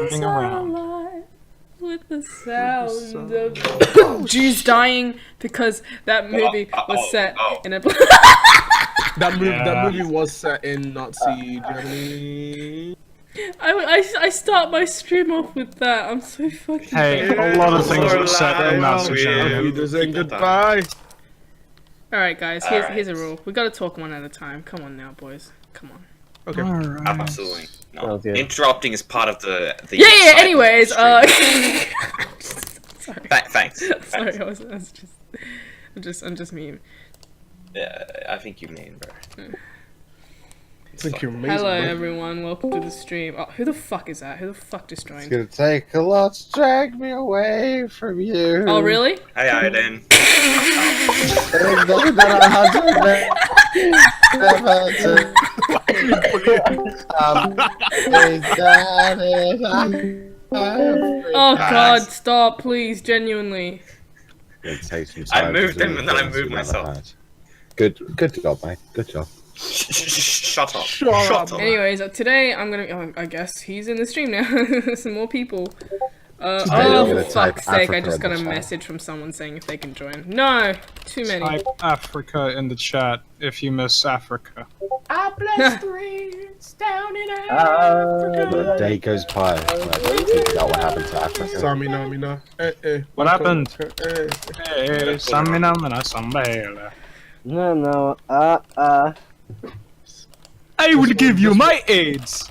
Moving around. alive with the sound of Jews dying because that movie was set in a. That movie was set in Nazi Germany. I start my stream off with that. I'm so fucking. Hey, a lot of things were set in Nazi Germany. Goodbye. All right, guys. Here's a rule. We gotta talk one at a time. Come on now, boys. Come on. Okay. Alright. Absolutely. No. Okay. Interrupting is part of the Yeah. Anyways, sorry. Thanks. Sorry, I'm just mean. Yeah, I think you mean, bro. I think you're amazing. Hello, bro. everyone. Welcome to the stream. Oh, who the fuck is that? Who the fuck just It's joined? gonna take a lot to drag me away from you. Oh, really? Hey, Aiden. Oh God, stop, please, genuinely. I moved him and then I moved myself. Good job, mate. Good job. Shut up. Shut up. Anyways, today I'm gonna. Oh, I guess he's in the stream now. Some more people. I'm Oh, gonna for type fuck's sake! I Africa just in got the a chat. message from someone saying if they can join. No, too many. Type Africa in the chat if you miss Africa. I bless the rains down in The day goes by. Like, think about what happened to Africa. Samina. What happened? Eh. Hey, Samina Mina Sambela. No. I will give you my AIDS!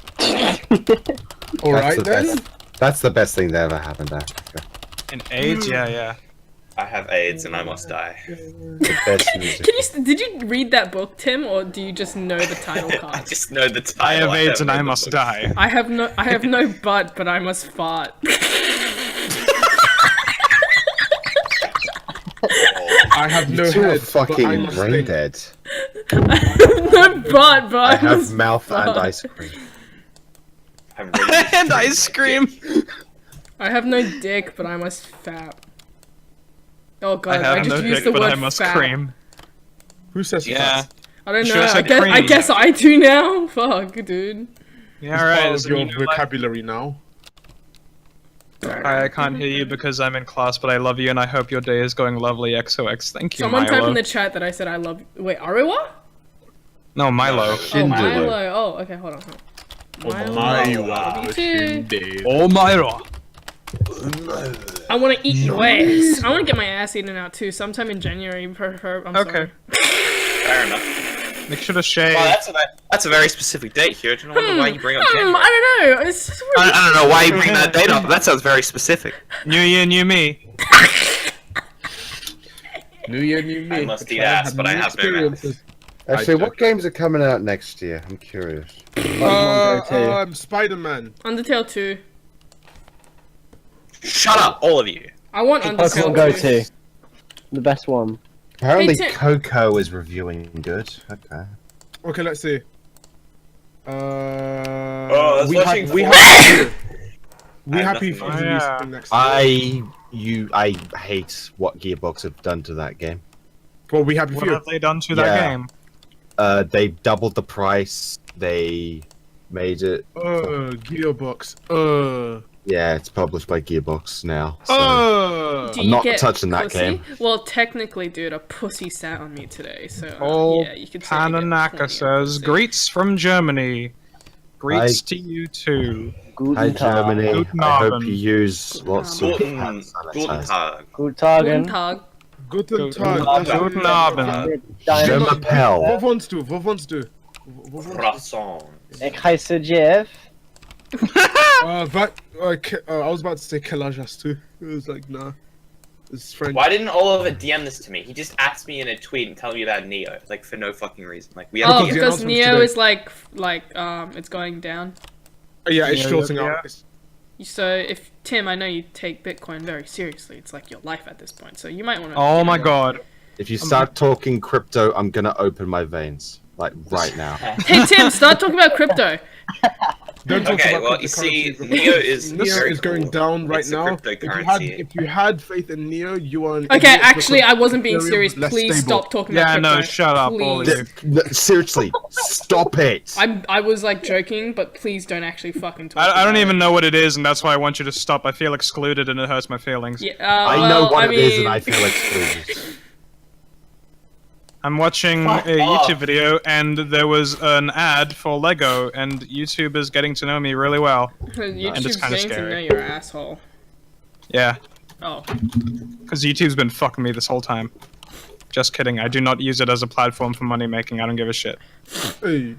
Alright then. That's the best thing that ever happened to Africa. In AIDS? Yeah. I have AIDS and I must die. The best music. Did you read that book, Tim, or do you just know the title I card? just know the title. I have AIDS and haven't I read the must book. die. I have no butt, but I must fart. I have no You're head. but I fucking must brain think. dead. No butt, but I have must mouth and fart. ice cream. I'm really And ice cream! I have no dick, but I must fap. Oh I God, I, have just no used dick, the but word I must fap. cream. Who says Yeah. that? I don't You know. should've said I cream. guess I do now. Fuck, dude. Yeah, It's alright. part of so your you know, like- vocabulary now. I can't hear you because I'm in class, but I love you and I hope your day is going lovely. XOX. Thank you, Someone typed Milo. in the chat that I said I love. Wait, Ariwa? No, Milo. Oh, Shindu. Milo. Oh, okay, hold on. Milo. Love you too. Oh, Myra. I want to eat your ass. I want to get my ass eaten out too, sometime in January. I'm Okay. sorry. fair enough. Make sure to shave. Well, that's a very specific date here. I don't know why you bring up January. I don't know. It's just I don't know why you bring that date up. That sounds very specific. New year, new me. New year, new me. I must eat Try and ass, but I new have no mouth. experiences. Actually, what joke. games are coming out next year? I'm curious. Spider-Man. Undertale 2. Shut up, all of you. I want Undertale 2. Pokemon Go 2. The best one. Apparently, Tim- Coco is reviewing good. Okay. Okay, let's see. that's we watching have, we for- have, we I have happy nothing for more. release Yeah. next year. I hate what Gearbox have done to that game. Well, we happy What for you. have they done to that Yeah. game? They doubled the price. They made it. Gearbox. Yeah, it's published by Gearbox now. So. Do I'm you not get touching that pussy? game. Well, technically, dude, a pussy sat on me today, so Old yeah, you could say I get plenty Pananaka of says, pussy. greets from Germany. Greets I- to you too. Hi Guten Tag. Germany. Guten I hope Abend. you use lots of Guten, hand guten sanitizer. Tag. Guten Tagen. Guten Tag. Guten Guten Tag. Abend. Guten Abend. Je m'appelle. Wat vondst du? Wat vondst du? Croissant. Ik heisse Jeff. I was about to say Kalajas too. It was like, nah. It's French. Why didn't Oliver DM this to me? He just asked me in a tweet and tell me about Neo, like for no fucking reason. Like we have Oh, Because the because announcement Neo today. is like it's going down. Yeah, it's Yeah, shorting yeah. out. So if Tim, I know you take Bitcoin very seriously. It's like your life at this point. So you might want to. Oh my god. If you start talking crypto, I'm gonna open my veins. Like right now. Hey Tim, start talking about crypto. Don't talk Okay, about well, you see, cryptocurrency. Neo is Neo very is going cool. down right It's a now. cryptocurrency. If you had faith in Neo, you are. Okay, actually, I wasn't being Ethereum serious. less Please stable. stop talking Yeah, about no, crypto. shut up, all of Please. you. Seriously, stop it. I was like joking, but please don't actually fucking talk. I don't about even it. know what it is, and that's why I want you to stop. I feel excluded, and it hurts my feelings. Yeah, I know well, what I it is, and mean- I feel excluded. I'm watching Fuck a off. YouTube video, and there was an ad for Lego, and YouTube is getting to know me really well. YouTube's it's kinda getting to scary. know you're an asshole. Yeah, Oh. because YouTube's been fucking me this whole time. Just kidding. I do not use it as a platform for money making. I don't give a shit. Hey,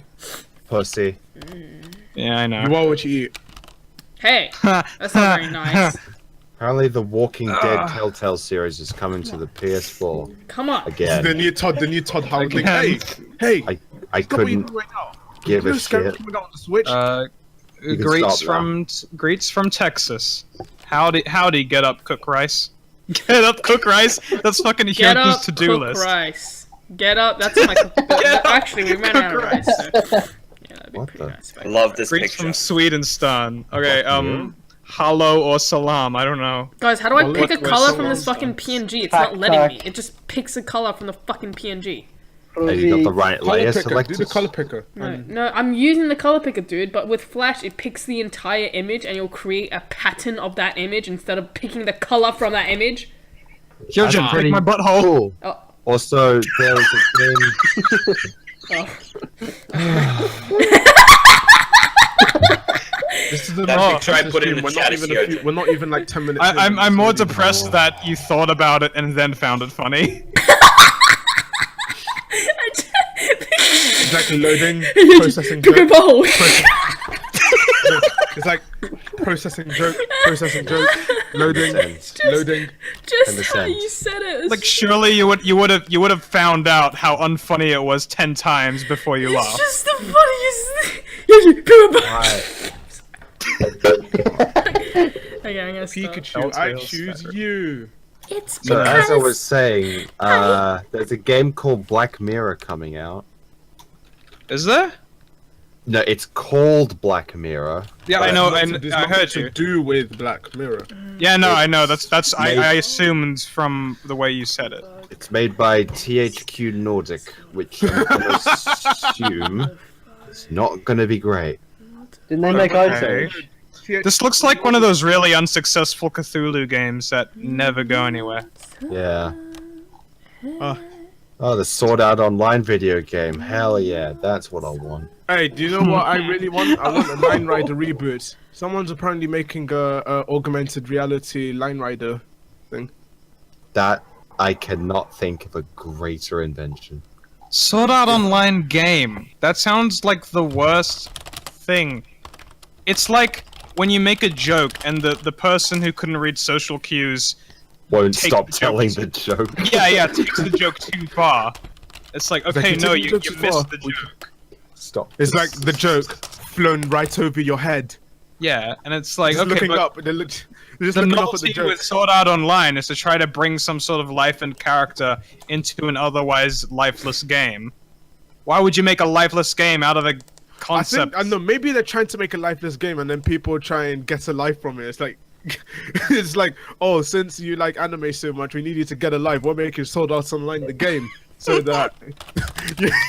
Pussy. Yeah, I know. you are what you eat. Hey, that's not very nice. Apparently, the Walking Dead Telltale series is coming to the PS4 Come on. again. The new Todd Howard thing. Hey, Again. hey, I stop what you're couldn't doing right now. give a Blue Sky shit. coming out on the Switch. can Greets from Texas. Howdy, get up, cook rice. Get up, cook rice. That's fucking Get Hyojin's up, to-do cook list. rice. Get up. That's my. Actually, we ran out of rice. So. Yeah, that'd be What pretty the- nice. I love this Greets picture. from Swedenstan. Okay, Fuck Hallo or salam. I don't know. Guys, how do I Well, pick a look where color from someone this fucking PNG? It's Tack, not letting tack. me. It just picks a color from the fucking PNG. Have you got the right Color layer picker. Do selected? the color picker. No, I'm using the color picker, dude. But with Flash, it picks the entire image, and you'll create a pattern of that image instead of picking the color from that image. Hyojin, pretty pick my butthole. Cool. Oh. Also, there is a game. This is the That most picture I intense put in stream. the chat is Hyojin. We're not even like 10 minutes. in. I'm more It's already- depressed that you thought about it and then found it funny. Exactly, loading, processing Pick a joke. bowl. It's like processing joke, loading, loading. Just how 10%. you said it. Like surely you would have found out how unfunny it was 10 times before you It's laughed. just the funniest thing. Okay, I'm gonna stop. Pikachu, I choose you. It's So as I was saying, there's a game called Black Mirror coming out. Is there? No, it's called Black Mirror. Yeah, I but know. There's I nothing heard to you. do with Black Mirror. Yeah, no, I know. That's made- I assumed from the way you said it. It's made by THQ Nordic, which I'm gonna assume is not gonna be great. Didn't they make Ice Okay. Age? This looks like one of those really unsuccessful Cthulhu games that never go anywhere. Yeah. Oh. Oh, the Sword Art Online video game. Hell yeah, that's what I want. Hey, do you know what I really want? I want a Line Rider reboot. Someone's apparently making a augmented reality Line Rider thing. That I cannot think of a greater invention. Sword Art Online game. That sounds like the worst thing. It's like when you make a joke and the person who couldn't read social cues, Won't Take stop the telling jokes. the joke. yeah, takes the joke too far. It's like, okay, you no, took the you joke too far. missed the joke. Stop. It's like the joke flown right over your head. Yeah, and it's like, Just okay, looking but up, they're just the looking up at the novelty joke. with Sword Art Online is to try to bring some sort of life and character into an otherwise lifeless game. Why would you make a lifeless game out of a concept? I know, maybe they're trying to make a lifeless game and then people try and get a life from it. It's like, it's like, oh, since you like anime so much, we need you to get a life. We're making Sword Art Online the game so that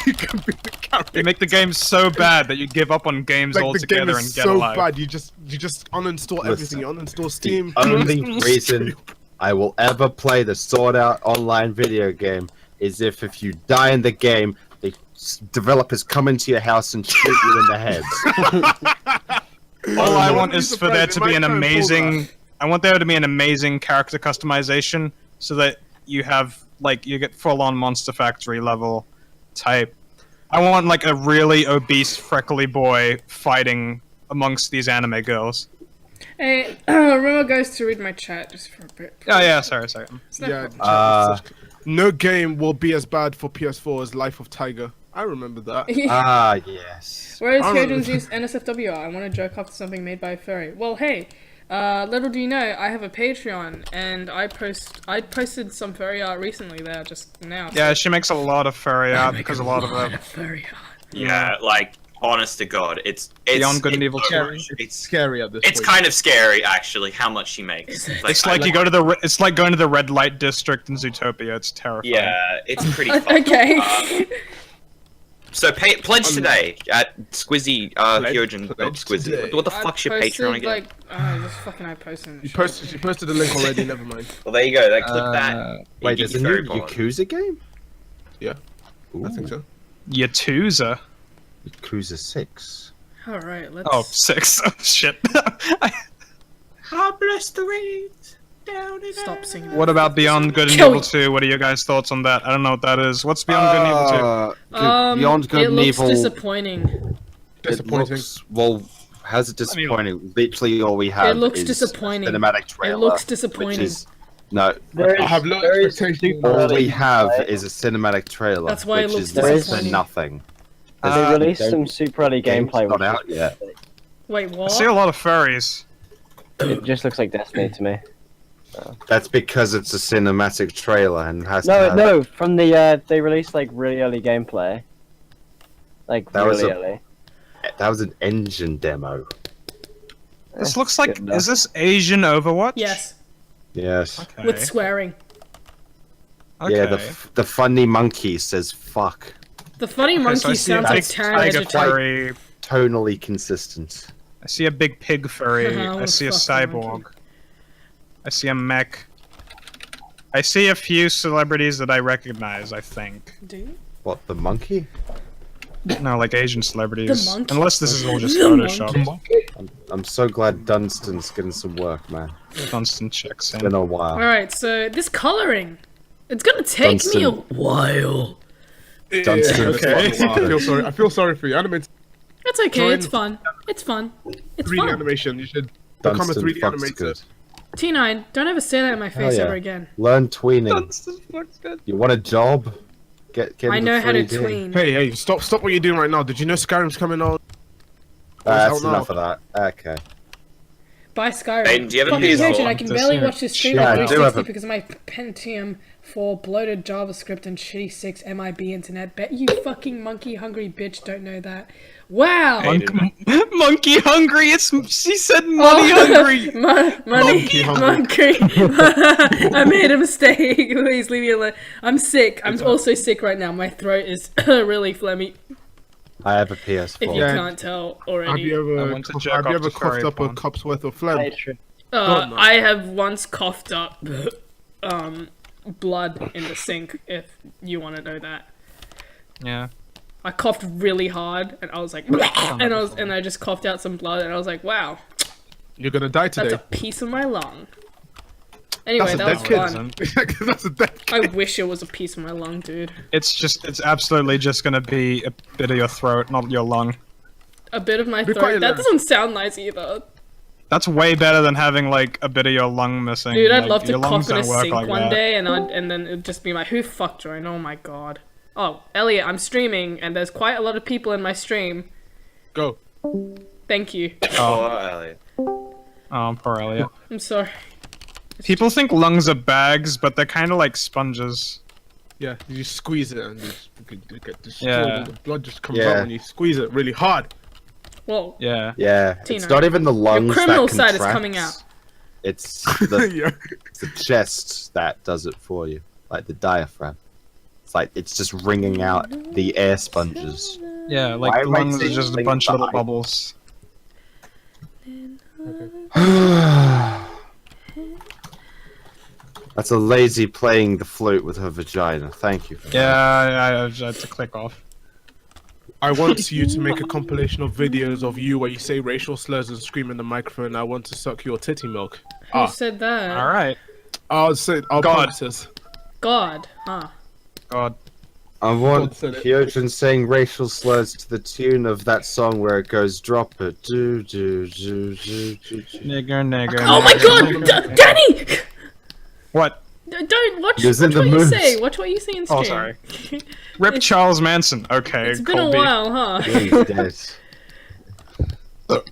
you can be the character. You make the game so bad that you give up on games Like the game altogether is and get so alive. bad, you just uninstall everything. You uninstall Steam. The only reason I will ever play the Sword Art Online video game is if you die in the game, the developers come into your house and shoot you in the head. All I I want wouldn't be is for there surprised. to They be might an try and pull amazing. I want there to be an amazing character customization, so that you have like you get full-on Monster Factory level type. I want like a really obese, freckly boy fighting amongst these anime girls. Hey, remember guys to read my chat just for a bit. Oh yeah, sorry. It's no Yeah, problem. no game will be as bad for PS4 as Life of Tiger. I remember that. Ah, yes. Where is I don't- Hyojin's use NSFW? I want to jerk off to something made by a furry. Well, hey, little do you know, I have a Patreon, and I posted some furry art recently there, just now. Yeah, she makes a lot of furry art because a lot of them. Furry art. Yeah, like honest to God, it's Beyond Good and Evil 2. It's scary at this It's point. kind of scary, actually, how much she makes. It's like you go to the. It's like going to the red light district in Zootopia. It's terrifying. Yeah, it's pretty fun. Okay. So pledge today at Squizzy, Hyojin, not pledge Squizzy. today. What the I fuck's your posted, Patreon again? like, just fucking I posted. You posted the link already. Never mind. Well, there you go. Like, click that. Wait, You there's get a your new fairy pollen. Yakuza game? Yeah, Ooh, I think so. Yakuza. Yakuza 6. All right, let's. Oh, 6. Oh, shit. God bless the rains down in Stop singing. What about Beyond Good and Kill Evil it. 2? What are your guys' thoughts on that? I don't know what that is. What's Beyond Good and Evil 2? Beyond Good it and looks Evil. disappointing. Disappointing. Well, how's it disappointing? Literally, all we have It looks is disappointing. a cinematic trailer. It looks which disappointing. is no. I have low expectations. All we have is a cinematic trailer. That's why it which looks is less than disappointing. nothing. They released don't- some super early game's gameplay. not which out is- yet. Wait, I what? see a lot of furries. It just looks like Destiny to me. That's because it's a cinematic trailer and has to No, have... no. From the they released like really early gameplay. Like That was really a- early. That was an engine demo. This looks like. good enough. Is this Asian Overwatch? Yes, Yes. Okay. with swearing. Okay. Yeah, the funny monkey says fuck. The funny Okay, monkey so I see a sounds like big Taron tiger Egerton. furry. Tonally consistent. I see a big pig furry. I I wanna see a fuck the cyborg. monkey. I see a mech. I see a few celebrities that I recognize, I think. Do you? What, the monkey? No, like Asian celebrities. The monkey. Unless this is all just The Photoshop. I'm so glad Dunstan's getting some work, man. Constant checks It's been in. a while. Alright, so this coloring. It's gonna take me a Dunstan. while. Dunstan. Okay. I feel sorry for you. Animate That's okay, Join- it's fun. It's fun. It's 3D fun. animation. You should become a Dunstan 3D fucks animator. good. T9, don't ever say that in my face yeah. ever again. Learn tweening. You want a job? Get I into know how to 3D. tween. Hey, stop what you're doing right now. Did you know Skyrim's coming on? That's Hell no. enough of that. Okay. By Skyrim. Aiden, do you have a Fucking PS4? Hyojin, I can barely watch this stream Yeah, on I do have 360 a- because of my Pentium 4 bloated JavaScript and shitty 6 MIB internet. Bet you fucking monkey hungry bitch don't know that. Wow! Monkey hungry. She said money hungry. Money Monkey hungry. I made a mistake. Please leave me alone. I'm sick. I'm also sick right now. My throat is really phlegmy, I have a PS4. if you Yeah. can't tell Have already. you I ever, want to jerk off to coughed furry up a porn. cup's worth of phlegm? Patreon. God, no. I have once coughed up blood in the sink, if you want to know that. Yeah. I coughed really hard, and I was like, and I just coughed out some blood, and I was like, wow, You're gonna die that's today. a piece of my lung. Anyway, That's a that dead was kid. fun. That's a dead kid. I wish it was a piece of my lung, dude. It's absolutely just gonna be a bit of your throat, not your lung. A bit of my Be throat. quiet, That Larry. doesn't sound nice either. That's way better than having like a bit of your lung missing. Dude, I'd Like, love to your lungs cough in a don't work sink like one that. day, and then it'd just be like, who fucked Joan? Oh my god. Oh, Elliot, I'm streaming, and there's quite a lot of people in my stream. Go. Thank you. Oh, Elliot. Oh, poor Elliot. I'm sorry. People think lungs are bags, but they're kind of like sponges. Yeah, you just squeeze it and you get destroyed. Yeah. And the blood just comes Yeah. out when you squeeze it really hard. Well, Yeah. Yeah, it's Tina, not even the lungs criminal that side is contracts. coming out. It's the, Yeah. it's the chest that does it for you, like the diaphragm. It's like it's just wringing out the air sponges. Yeah, like Why the am I lungs are saying just a things bunch of little like- bubbles. That's a lazy playing the flute with her vagina. Thank you. For that. Yeah, I had to click off. I want you to make a compilation of videos of you where you say racial slurs and scream in the microphone. I want to suck your titty milk. Who said that? All right. I'll say, I'll God. promises. God. Huh. God. I want God said it. Hyojin saying racial slurs to the tune of that song where it goes drop it do do do do do. do. Nigger, nigger. Oh my nigger, god! nigger. Danny! What? Don't watch, He was watch in what the you mood. say. Watch what you say in stream. Oh, sorry. Rip Charles Manson. Okay, It's been Colby. a while, huh? He's dead.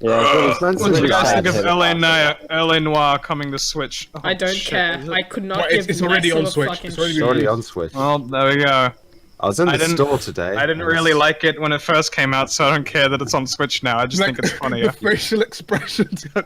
Yeah, it's What do you really guys sad think of to- LA Noire coming to Switch? Oh, I don't shit. care. I could not Well, give it's already less on of a Switch. fucking It's already It's shit. already on Switch. Well, there we go. I was in the I didn't- store today. I didn't really like it when it first came out, so I don't care that it's on Switch now. I just think it's The funnier. facial expressions. I'm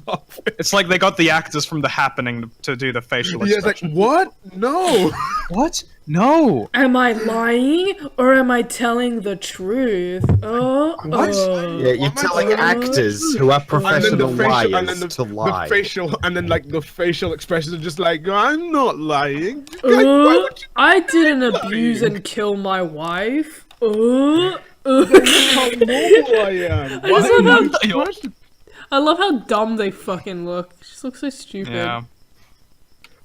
laughing. It's like they got the actors from The Happening to do the facial Yeah, it's like, expression. what? No. What? No. Am I lying or am I telling the truth? Oh, What? oh. Yeah, you're telling actors who are professional liars to lie. The facial, and then like the facial expressions are just like, I'm not lying. Like, why would you I didn't abuse and kill my wife. how normal I am? I just love how, What? I love how dumb they fucking look. She just looks so stupid. Yeah.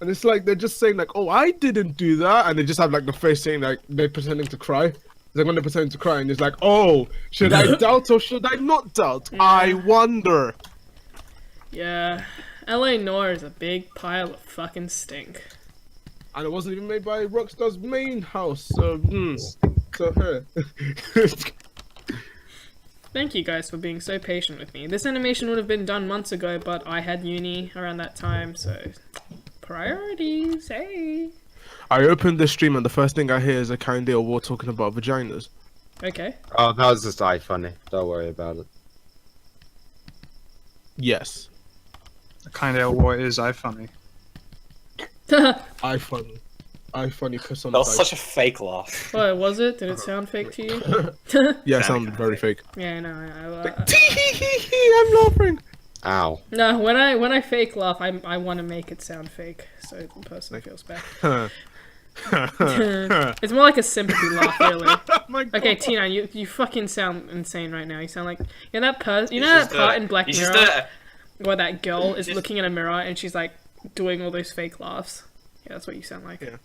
And it's like they're just saying like, oh, I didn't do that, and they just have like the face saying like they're pretending to cry. It's like when they're pretending to cry, and it's like, oh, should I doubt or should I not doubt? I wonder. Yeah. LA Noir is a big pile of fucking stink. And it wasn't even made by Rockstar's main house, so so her. Thank you guys for being so patient with me. This animation would have been done months ago, but I had uni around that time, so priorities, hey. I opened the stream and the first thing I hear is a Kinda War talking about vaginas. Okay. Oh, that was just iFunny. Don't worry about it. Yes, Kinda what is iFunny? iFunny. iFunny personified. That was such a fake laugh. Oh, was it? Did it sound fake to you? Yeah, it sounded very fake. Yeah, no. I'm laughing. Ow. No, when I fake laugh, I want to make it sound fake, so the person feels bad. It's more like a sympathy laugh, really. My God. Okay, Tina, you fucking sound insane right now. You sound like that person. You know that part in Black Mirror where that girl is looking in a mirror and she's like doing all those fake laughs. Yeah, that's what you sound like. Yeah.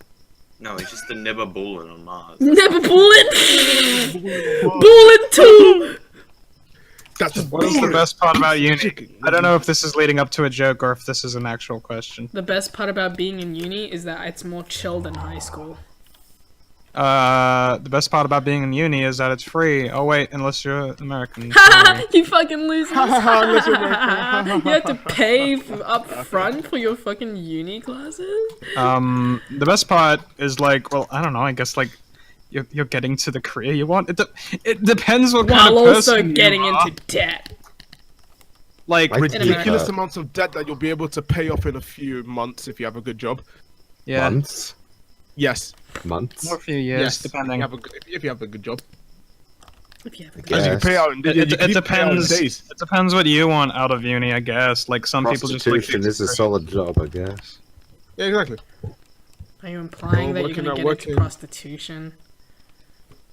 No, it's just the Nibba Bullen on Mars. Never bullet. Bullet too. That's What is the best part about uni? I don't know if this is leading up to a joke or if this is an actual question. The best part about being in uni is that it's more chill than high school. The best part about being in uni is that it's free. Oh wait, unless you're American. Ha! Sorry. You fucking losers! Unless you're American. You have to pay up front for your fucking uni classes? The best part is like, well, I don't know. I guess like you're getting to the career you want. It depends what kind While of also person getting you are. into debt. Like Like Ridiculous America. amounts of debt that you'll be able to pay off in a few months if you have a good job. yeah, Months? Yes. Months? or a few years, Yes. depending. If you have a good job. If you have a Yeah. As you can pay out in, you It can pay out in depends. days. It depends what you want out of uni, I guess. Like some people just like Prostitution is a solid job, I guess. Yeah, exactly. Are you implying that you're working gonna at get working- into prostitution?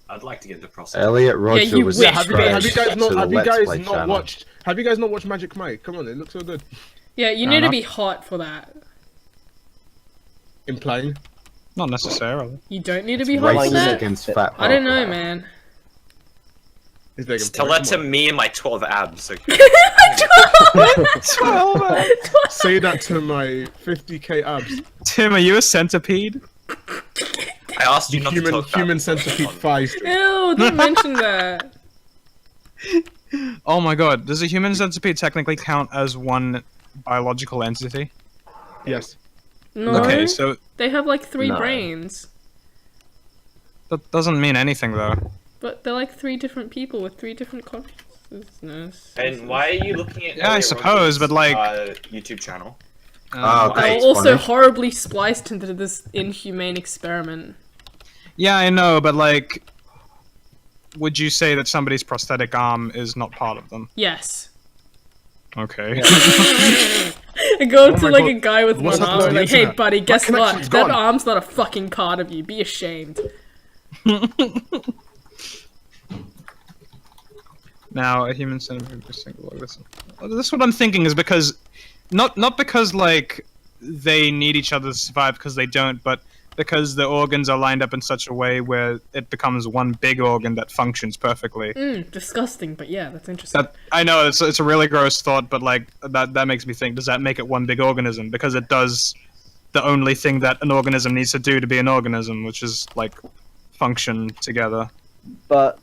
I'd like to get the prostitute. Elliot Roger you was wish, Have you Right. guys, have you guys to not? the Have you Let's guys Play not channel. watched? Have you guys not watched Magic Mike? Come on, it looks so good. Yeah, you Fair need to enough. be hot for that. Implying. Not necessarily. You don't need to be hot for Racist that? against fat I don't know, people. man. He's like, Just tell that to me and my 12 abs, okay? Say that to my 50k abs. Tim, are you a centipede? I asked you not to Human talk about human this. centipede thighs. Ew, don't mention that. Oh my god, does a human centipede technically count as one biological entity? Yes. No, Okay, so they have like 3 No. brains. that doesn't mean anything though. But they're like 3 different people with 3 different consciousness. And why are you looking at Yeah, I Elliot suppose, but, like- YouTube channel? Oh, They okay. were also funny. horribly spliced into this inhumane experiment. Yeah, I know, but like, would you say that somebody's prosthetic arm is not part of them? Yes. Okay. I go up Oh to my like God. a guy with What's one up arm with and the like, hey internet? buddy, guess what? connection's That gone. arm's not a fucking part of you. Be ashamed. Now, a human centipede is single. This is what I'm thinking is because, not because like they need each other to survive because they don't, but because the organs are lined up in such a way where it becomes one big organ that functions perfectly. Disgusting, but yeah, that's interesting. That I know it's a really gross thought, but like that makes me think: does that make it one big organism? Because it does the only thing that an organism needs to do to be an organism, which is like function together. But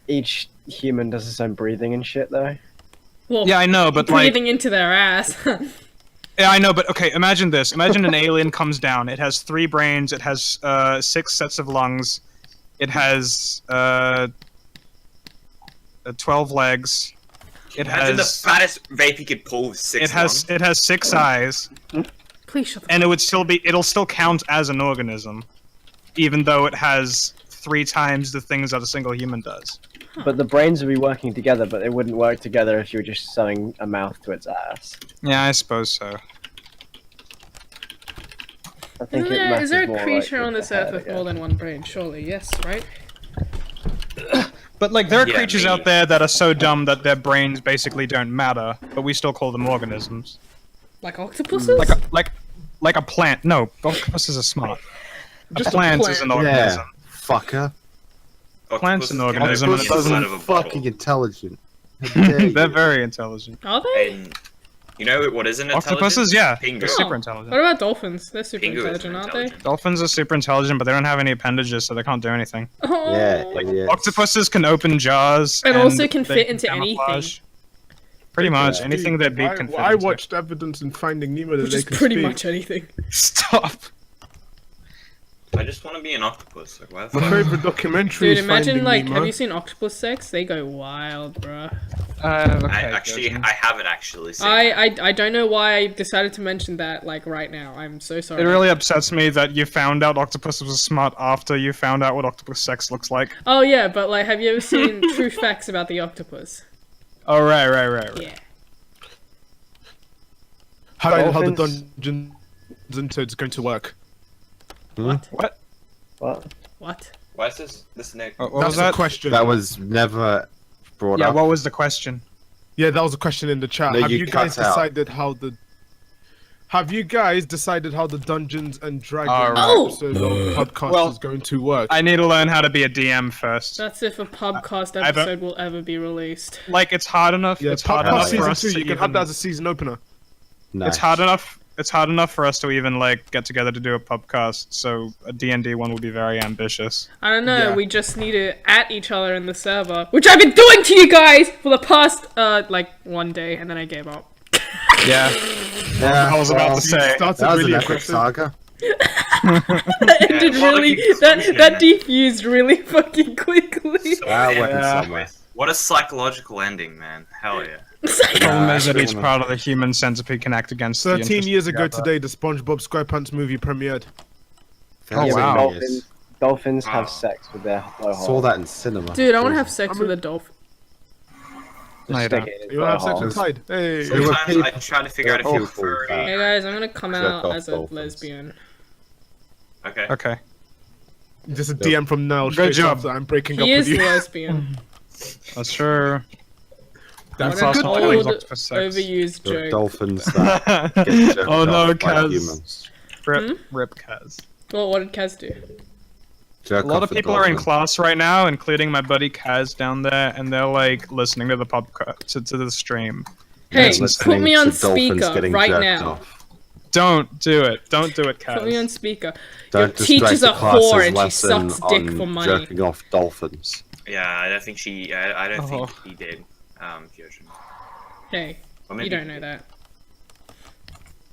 each human does its own breathing and shit, though. Well, Yeah, I know, but like. breathing into their ass. Yeah, I know, but okay, imagine this. Imagine an alien comes down. It has 3 brains, it has 6 sets of lungs, It has 12 legs. It Imagine the has fattest vape you could pull with 6 lungs. it has 6 eyes, Please shut the and it'll still count as an organism, even though it has 3 times the things that a single human does. But the brains would be working together, but they wouldn't work together if you were just sewing a mouth to its ass. Yeah, I suppose so. I think Is there a more creature like on with this the earth head, with I more guess. than one brain? Surely, yes, right? But like, there are Yeah, creatures me. out there that are so dumb that their brains basically don't matter, but we still call them organisms. Like octopuses? Like a plant. No, octopuses are smart. Just a plant is an organism. Yeah, fucker. Plant's an Octopus organism, and it can be doesn't inside of a bottle. Fucking intelligent. How dare you. They're very intelligent. Are they? And you know what isn't intelligent? Octopuses, yeah, Pingu. they're Oh. super intelligent. What about dolphins? They're super Pingu isn't intelligent, aren't they? intelligent. Dolphins are super intelligent, but they don't have any appendages, so they can't do anything. Oh. Yeah, idiots. Octopuses can open jars, And also can they fit into camouflage. Pretty much anything that beak can fit I into. watched evidence in Finding Nemo that Which they is can pretty speak. much anything. Stop. I just want to be an octopus. Like, why the My fuck? favorite documentary Dude, is imagine Finding like, Nemo. have you seen octopus sex? They go wild, bruh. Okay, I haven't actually seen. I don't know why I decided to mention that like right now. I'm so sorry. It really upsets me that you found out octopus was smart after you found out what octopus sex looks like. Oh yeah, but like, have you ever seen True Facts About the Octopus? Oh right. Yeah. How the Dolphins- Dungeons and Toads going to work? What? What? What? What? Why is this Nick? What That's was the that? question. That was never brought Yeah, up. what was the question? Yeah, that was a question in the chat. No, Have you you guys cut out. decided how the Dungeons and Dragons Oh, episode of podcast Well, is going to work? I need to learn how to be a DM first. That's if a podcast I don't- episode will ever be released. Like, it's hard enough. Yeah, it's hard podcast enough for season us 2, to you can even, have that as a season opener. Nice. It's hard enough. It's hard enough for us to even like get together to do a podcast. So a D&D one will be very ambitious. I don't know, Yeah. we just need to at each other in the server, which I've been doing to you guys for the past, like, one day, and then I gave up. Yeah. Yeah, I was about well, to say. Started that was really an epic aggressive. saga. That ended well, really, like, that defused really fucking quickly. That went Yeah. somewhere. What a psychological ending, man. Hell yeah. Problem is that I each wanna- part of the human centipede can act against the 13 interest years ago together. today, the SpongeBob SquarePants movie premiered. Oh, Yeah, but wow. Dolphins Wow. have sex with their blowhole. Saw that in cinema. Dude, I want to have sex I'm with a- a dolphin. No, you Stick don't. it in his You want to have sex blowhole. with Tide? Hey! There were Sometimes I people- try to figure out if Oh, you're furry. cool. Hey guys, I'm gonna come Jerk out off as a dolphins. lesbian. Okay. Okay. Just a DM from Nell. Good straight job. after I'm breaking up He with is you. lesbian. That's true. That's What a an good awesome. point. old, Octopus sex. overused The joke. dolphins that get jerked Oh no, off by Kaz. humans. Rip Kaz. Well, what did Kaz do? A Jerk lot off of the people are in dolphin. class right now, including my buddy Kaz down there, and they're like listening to the to the stream. Hey, And put listening me to on dolphins speaker getting right jerked now. off. Don't do it. Don't do it, Put me on Kaz. speaker. Don't Your distract teacher's the a whore class's and she lesson sucks dick on for money. jerking off dolphins. Yeah, I don't think she. I don't Oh. think he did. Hyojin. Hey, Or you maybe don't he know did. that.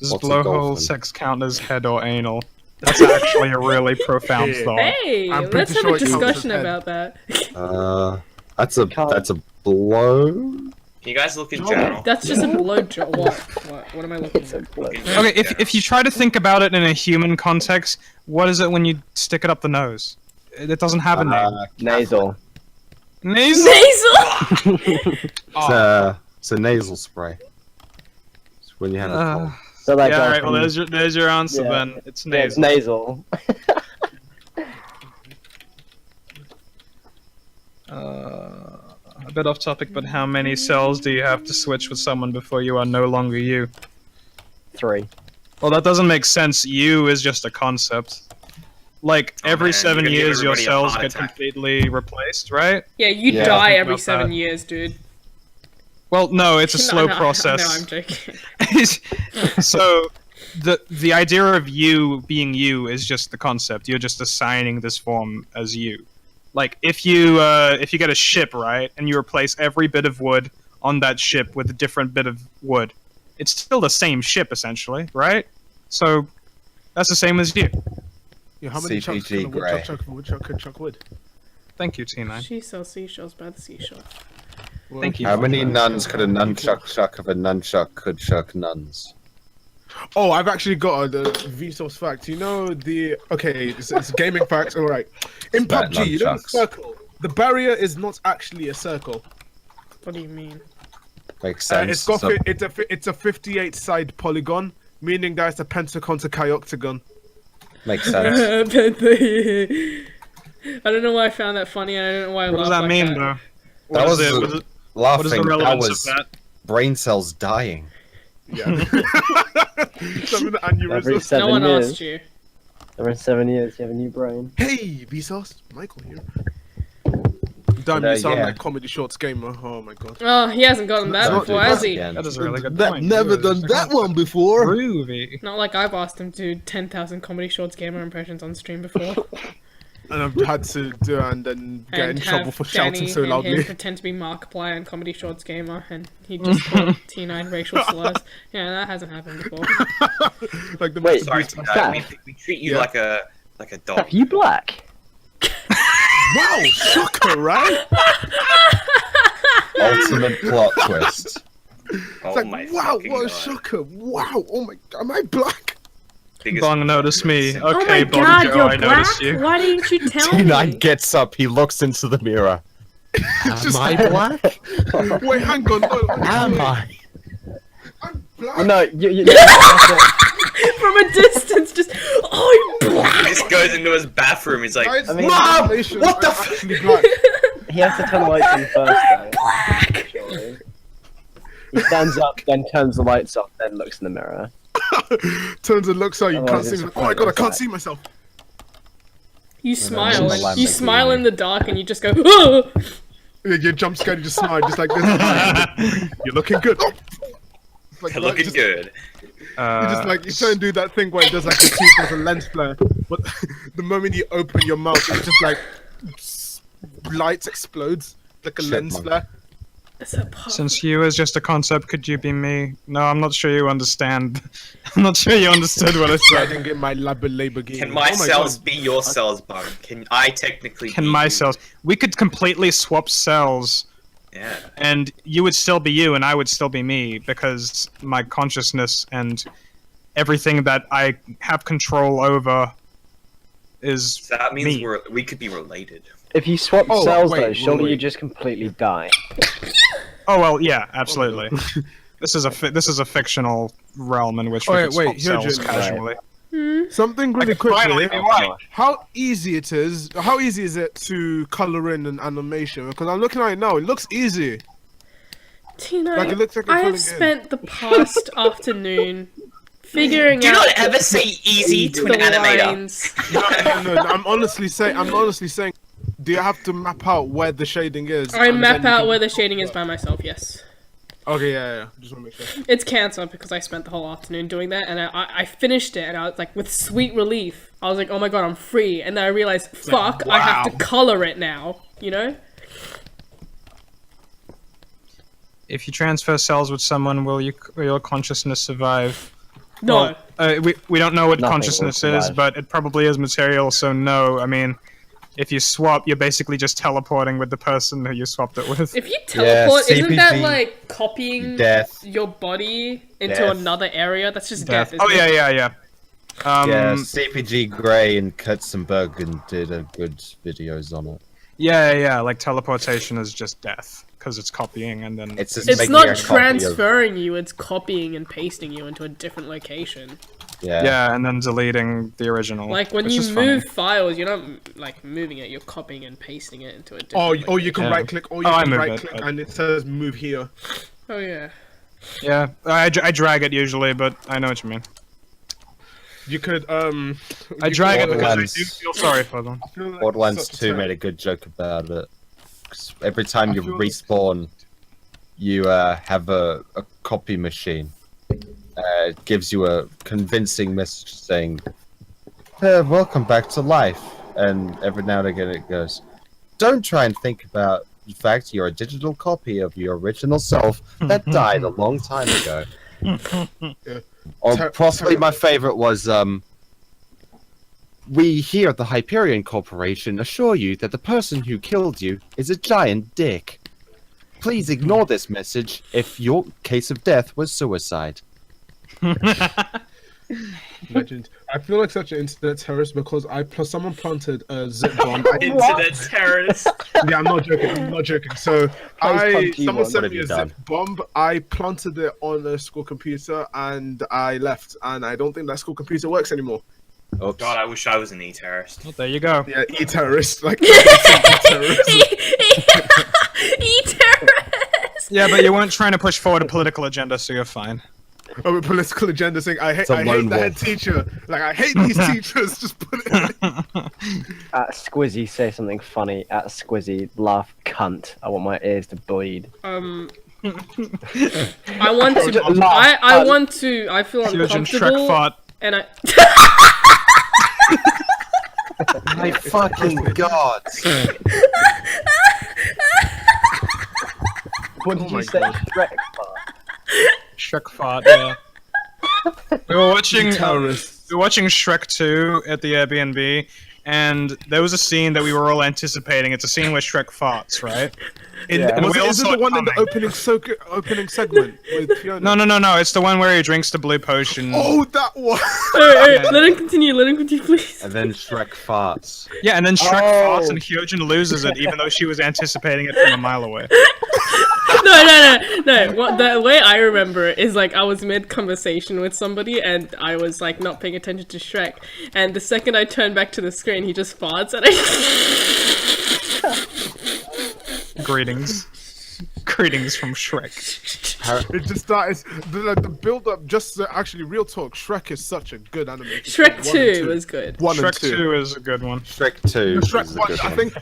Does What's a blowhole dolphin? sex count as head or anal? That's actually a really profound Hey. thought. Hey, I'm let's pretty have sure a it counts as discussion head. about that. That's a blow. Can you guys look in general? That's just a blow job. What am I looking It's a at? blow. Okay, if you try to think about it in a human context, what is it when you stick it up the nose? It doesn't have a name. Nasal. Nasal. Nasal. It's a nasal spray. It's when you have a cold. So like, Yeah, alright, well there's your answer Yeah. then. It's yeah, it's nasal. nasal. A bit off topic, but how many cells do you have to switch with someone before you are no longer you? 3. Well, that doesn't make sense. You is just a concept. Like, Oh, every man, 7 you're gonna give years your everybody a cells heart get attack. completely replaced, right? Yeah, you Yeah. die Think every about 7 that. years, dude. Well, no, it's a No, slow no, process. No, I'm joking. So the idea of you being you is just the concept. You're just assigning this form as you. Like if you get a ship, right, and you replace every bit of wood on that ship with a different bit of wood, it's still the same ship essentially, right? So that's the same as you. Yeah, how many chunks CPG can a grey. woodchuck chuck wood? Thank you, T9. She sells seashells by the seashore. Thank you. How many nuns could a nunchuck shuck if a nunchuck could shuck nuns? Oh, I've actually got the Vsauce fact. You know okay, it's gaming facts. All right, in About PUBG, you know the nunchucks. circle. The barrier is not actually a circle. What do you mean? Makes sense. It's a 58 side polygon, meaning that it's a pentagon to chi-octagon. Makes sense. I don't know why I found that funny, and I don't know why I What does laughed that like mean, that. though? That was What is the laughing. That relevance was of that? brain cells dying. Yeah. Some of the Every aneurysms. 7 No one years. asked you. Every 7 years, you have a new brain. Hey, Vsauce, Michael here. Damn, But, you sound yeah. like comedy shorts gamer. Oh my god. Oh, he hasn't gotten that Not before, too has bad. he? Again. That is a really good That point. never done that one before. Groovy. Not like I've asked him to do 10,000 Comedy Shorts gamer impressions on stream before. And I've had to do it and then get in trouble have for Danny shouting so and loudly. him pretend to be Markiplier and Comedy Shorts gamer, and he just called T9 racial slurs. Yeah, that hasn't happened before. Like the Wait, Sorry, Mr. Steph. we treat you Yeah. like a dog. Are you black? Wow, shocker, right? Ultimate plot twist. Oh It's like, my wow, fucking what a God. shocker. Wow, oh my god, am I black? Biggest Bong noticed me. sin. Oh my Okay, Bong god, Joe, you're I black? noticed you. Why didn't you tell me? T9 gets up, he looks into the mirror. Just Am I like- black? Wait, hang on. No, Am I? I'm black. Well, no, you From a distance, just, oh, you're black! He just goes into his bathroom. He's like, Guys, I mean- Mom, Malaysians what the are f- actually black. he has to turn the lights on first, though. Surely. He stands up, then turns the lights off, then looks in the mirror. Turns and looks out, you can't Otherwise see it's me. Oh my god, I can't pointless, see myself. You smile, the lamp and you making smile me- in the dark, and you just go, oh! You jump scared, you just smile, just like this. You're looking good. Oh. It's like, "You're looking just, good." You just like, you try and do that thing where it does like the teeth as a lens flare, but the moment you open your mouth, it's just like, lights explodes, like a lens Chipmunk. flare. It's a pop. Since you is just a concept, could you be me? No, I'm not sure you understand. I'm not sure you understood what I I said. didn't get my Lamborghini. Can my Oh cells God. be your cells, Bug? Can I technically? Can be my you? cells? We could completely swap cells, Yeah. and you would still be you, and I would still be me, because my consciousness and everything that I have control over is So that means me. we could be related. If you swap Oh, cells, wait, though, wait, surely wait. you just completely die. Oh well, yeah, absolutely. This is a fictional realm in which we Wait, could swap wait, cells Hyojin. casually. Something really could finally quickly. be white. How easy it is? How easy is it to color in an animation? Because I'm looking at it now. It looks easy. Tina, Like, it looks like a I fun have game. spent the past afternoon figuring Do out not ever say easy to the an animator. lines. No, I'm honestly saying. Do you have to map out where the shading is? I and map then you out can- where the shading is by myself, yes. Okay, yeah. Just want to make sure. It's cancer because I spent the whole afternoon doing that, and I finished it, and I was like, with sweet relief. I was like, oh my god, I'm free. And then I realized, fuck, I have to wow. color it now, you know? If you transfer cells with someone, will your consciousness survive? No. Well, we don't know what Nothing will consciousness is, survive. but it probably is material, so no. I mean, if you swap, you're basically just teleporting with the person who you swapped it with. If you teleport, isn't that CPG, like copying Death. your body into Death. another area? That's just death, Death. isn't Oh yeah, it? yeah, yeah. Yeah, CPG Grey and Katzenberg did a good videos on it. Yeah. Like teleportation is just death because it's copying and then It's just It's making not a copy of- transferring you, it's copying and pasting you into a different location. yeah, and then deleting the original. Like when which you is funny. move files, you're not like moving it, you're copying and pasting it into a different Oh, you can Yeah. right click. Or you Oh, I can move right it, click, but- and it says move here. Oh yeah. Yeah, I drag it usually, but I know what you mean. You could I you drag it could- because I Borderlands. do feel sorry for them. I feel like Borderlands such a 2 term. made a good joke about it. 'Cause every time I you feel- respawn, you have a copy machine. It gives you a convincing message saying, welcome back to life. And every now and again it goes, don't try and think about the fact you're a digital copy of your original self that died a long time ago. Yeah. Or possibly my favorite was, We here at the Hyperion Corporation assure you that the person who killed you is a giant dick. Please ignore this message if your case of death was suicide. Legend. I feel like such an internet terrorist because someone planted a zip bomb. Internet terrorist. Yeah, I'm not joking. So someone sent me a done? zip bomb. I planted it on a school computer and I left. And I don't think that school computer works anymore. Oops. God, I wish I was an e-terrorist. Well, there you go. Yeah, e-terrorist. Like e-terrorist. E-terrorist! Yeah, but you weren't trying to push forward a political agenda, so you're fine. Oh, a political agenda saying I hate a lone the head wolf. teacher. Like I hate these teachers. Just put it. At Squizzy, say something funny. At Squizzy, laugh, cunt. I want my ears to bleed. I want to. I want to. I feel Hyojin Shrek uncomfortable, fought. and I. My fucking god. What did Oh you my say? God. Shrek? Shrek fought, yeah. We were watching Terrorists. we were watching Shrek 2 at the Airbnb, and there was a scene that we were all anticipating. It's a scene where Shrek farts, right? Yeah. And we all Is it saw the it one in the coming. opening segment with Fiona? No. It's the one where he drinks the blue potion. Oh, that one. Hey, let him continue. Let him continue, please. And then Shrek farts. Yeah, and then Shrek Oh. farts and Hyojin loses it, even though she was anticipating it from a mile away. No. What the way I remember it is like I was mid conversation with somebody and I was like not paying attention to Shrek, and the second I turned back to the screen, he just farts and I. Greetings. Greetings from Shrek. It just starts the build up. Just actually, real talk. Shrek is such a good animated. Shrek film. 1 and 2 was good. 1 and Shrek 2. 2 is a good one. Shrek 2. Shrek is a 1, good I one. think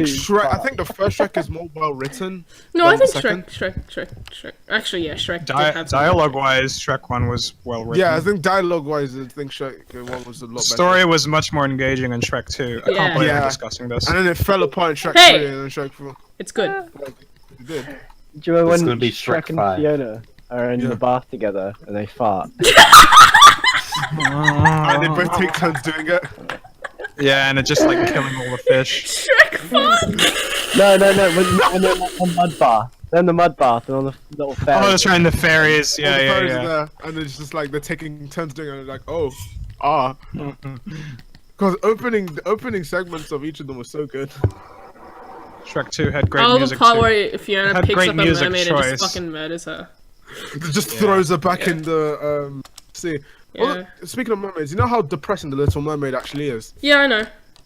Shrek. I think the first Shrek is more well written. No, I than the think second. Shrek. Actually, yeah, Shrek. did have some- Dialogue-wise, Shrek 1 was well written. Yeah, I think dialogue wise, I think Shrek 1 was a lot The better. story was much more engaging in Shrek 2. I Yeah. can't believe Yeah. we're discussing this. And then it fell apart in Shrek Hey! 3 and then Shrek 4. It's good. It did. Do you remember It's when gonna be Shrek Shrek and 5. Fiona are in Yeah. the bath together and they fart? And they both take turns doing it. Yeah, and it's just like killing all the fish. Shrek fart. No. When they're in the mud bath. They're in the mud bath and on the little ferry. Oh, that's right, and the fairies. All Yeah, the yeah, fairies yeah. are there, and it's just like they're taking turns doing it, and they're like, Because the opening segments of each of them were so good. Shrek 2 had great Oh, the music part too. where Fiona Had picks great up a music mermaid and choice. just fucking murders her. It just throws her back in the sea. Yeah. Oh, speaking of mermaids, you know how depressing the Little Mermaid actually is? Yeah, I know.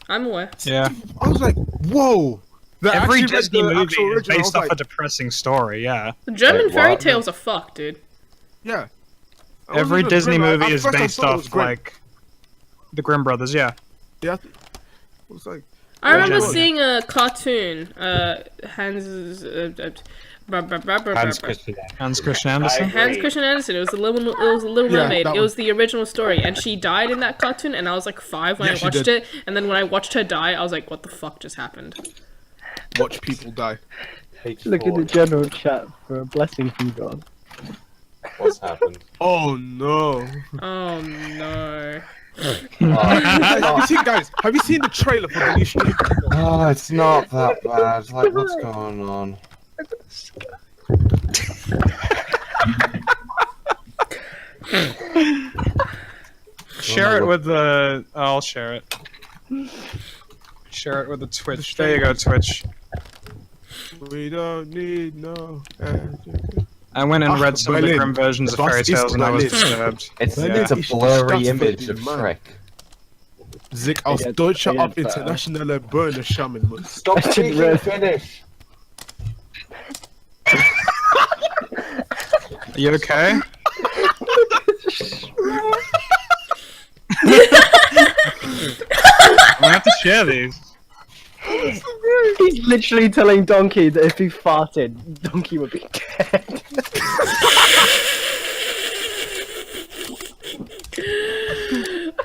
I'm aware. Yeah. I was like, whoa! They Every actually read Disney the movie actual is original, I was based off like, a depressing story, yeah. The German Wait, fairy what? tales are fucked, dude. yeah. I Every wasn't even Disney gonna- movie at is first I based thought it was off, great. like, the Grimm brothers, yeah. Yeah. It was like, I remember Generally. seeing a cartoon, Hans Christian. Hans Christian Andersen. Hans Christian Andersen. It was a Little Yeah, Mermaid. that It was the original story, and she died in that cartoon. And I was like 5 when Yeah, I she watched did. it. And then when I watched her die, I was like, "What the fuck just happened?" watch people die. Look at the general chat for a blessing from God. What's happened? Oh no! Oh no! Have you seen, guys? Have you seen the trailer for the new stream? Oh, it's not that bad. Like, what's going on? Share it with the... I'll share it. Share it with the Twitch. There you go, Twitch. We don't need no. I went and read some of the Berlin. Grimm versions of Was fairy ist tales and I was Berlin? disturbed. It's Yeah. a blurry Stadt image of von Shrek. Sich aus Ja, deutscher ja, auf internationale Bühne schauen muss. Stop speaking speaking Finnish. Are you okay? I'm gonna have to share these. He's literally telling Donkey that if he farted, Donkey would be dead.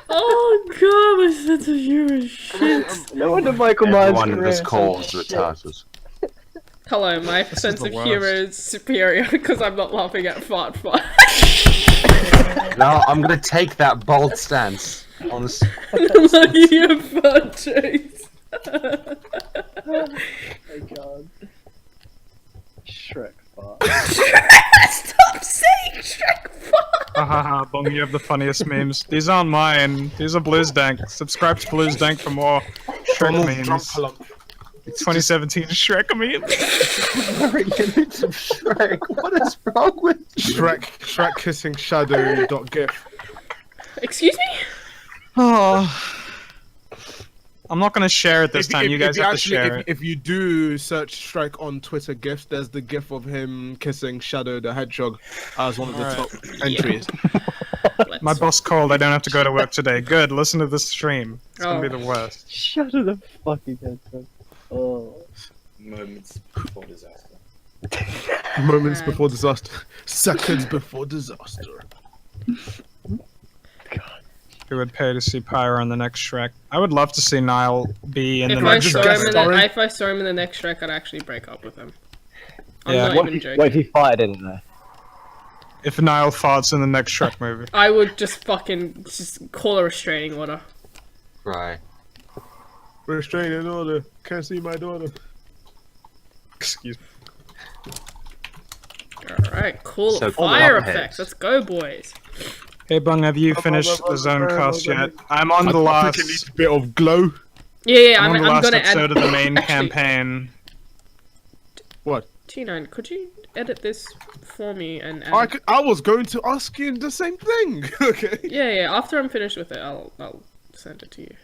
Oh god, my sense of humor is shit. No wonder Michael Myers' Everyone in career this is call so is shit. retarded. Hello, my sense the of worst. humor is superior because I'm not laughing at fart. Now I'm gonna take that bold stance. Honestly. Look at your photos. Oh my god. Shrek fart. Stop saying Shrek fart. Hahaha, Bong, you have the funniest memes. These aren't mine. These are Blues Dank. Subscribe to Blues Dank for more Shrek memes. 2017 Shrek memes. Very image of Shrek. What is wrong with you? Shrek kissing shadow dot gif. Excuse me? Oh. I'm not gonna share it this time. You guys have to share it. If you do search Shrek on Twitter GIFs, there's the GIF of him kissing Shadow the Hedgehog as one of the top entries. My boss called. I don't have to go to work today. Good. Listen to this stream. It's gonna be the worst. Shut up, the fucking head. Oh. Moments before disaster. Moments before disaster. Seconds before disaster. Who would pay to see Pyro in the next Shrek? I would love to see Niall be in the If I next saw Shrek. if I saw him in the next Shrek, I'd actually break up with him. I'm Yeah. not What even if, joking. what if he fired in it though? If Niall farts in the next Shrek movie. I would just fucking just call a restraining order. Right. Restraining order. Can't see my daughter. Excuse me. Alright, cool. So Fire pull up effects. heads. Let's go, boys. Hey Bung, have you finished the zone cast yet? I'm on the I think it needs last. a bit of glow. Yeah, I'm on the I'm last gonna episode add. of the main Actually, campaign. What? T9, could you edit this for me and add... I was going to ask you the same thing. Okay. Yeah, after I'm finished with it, I'll send it to you.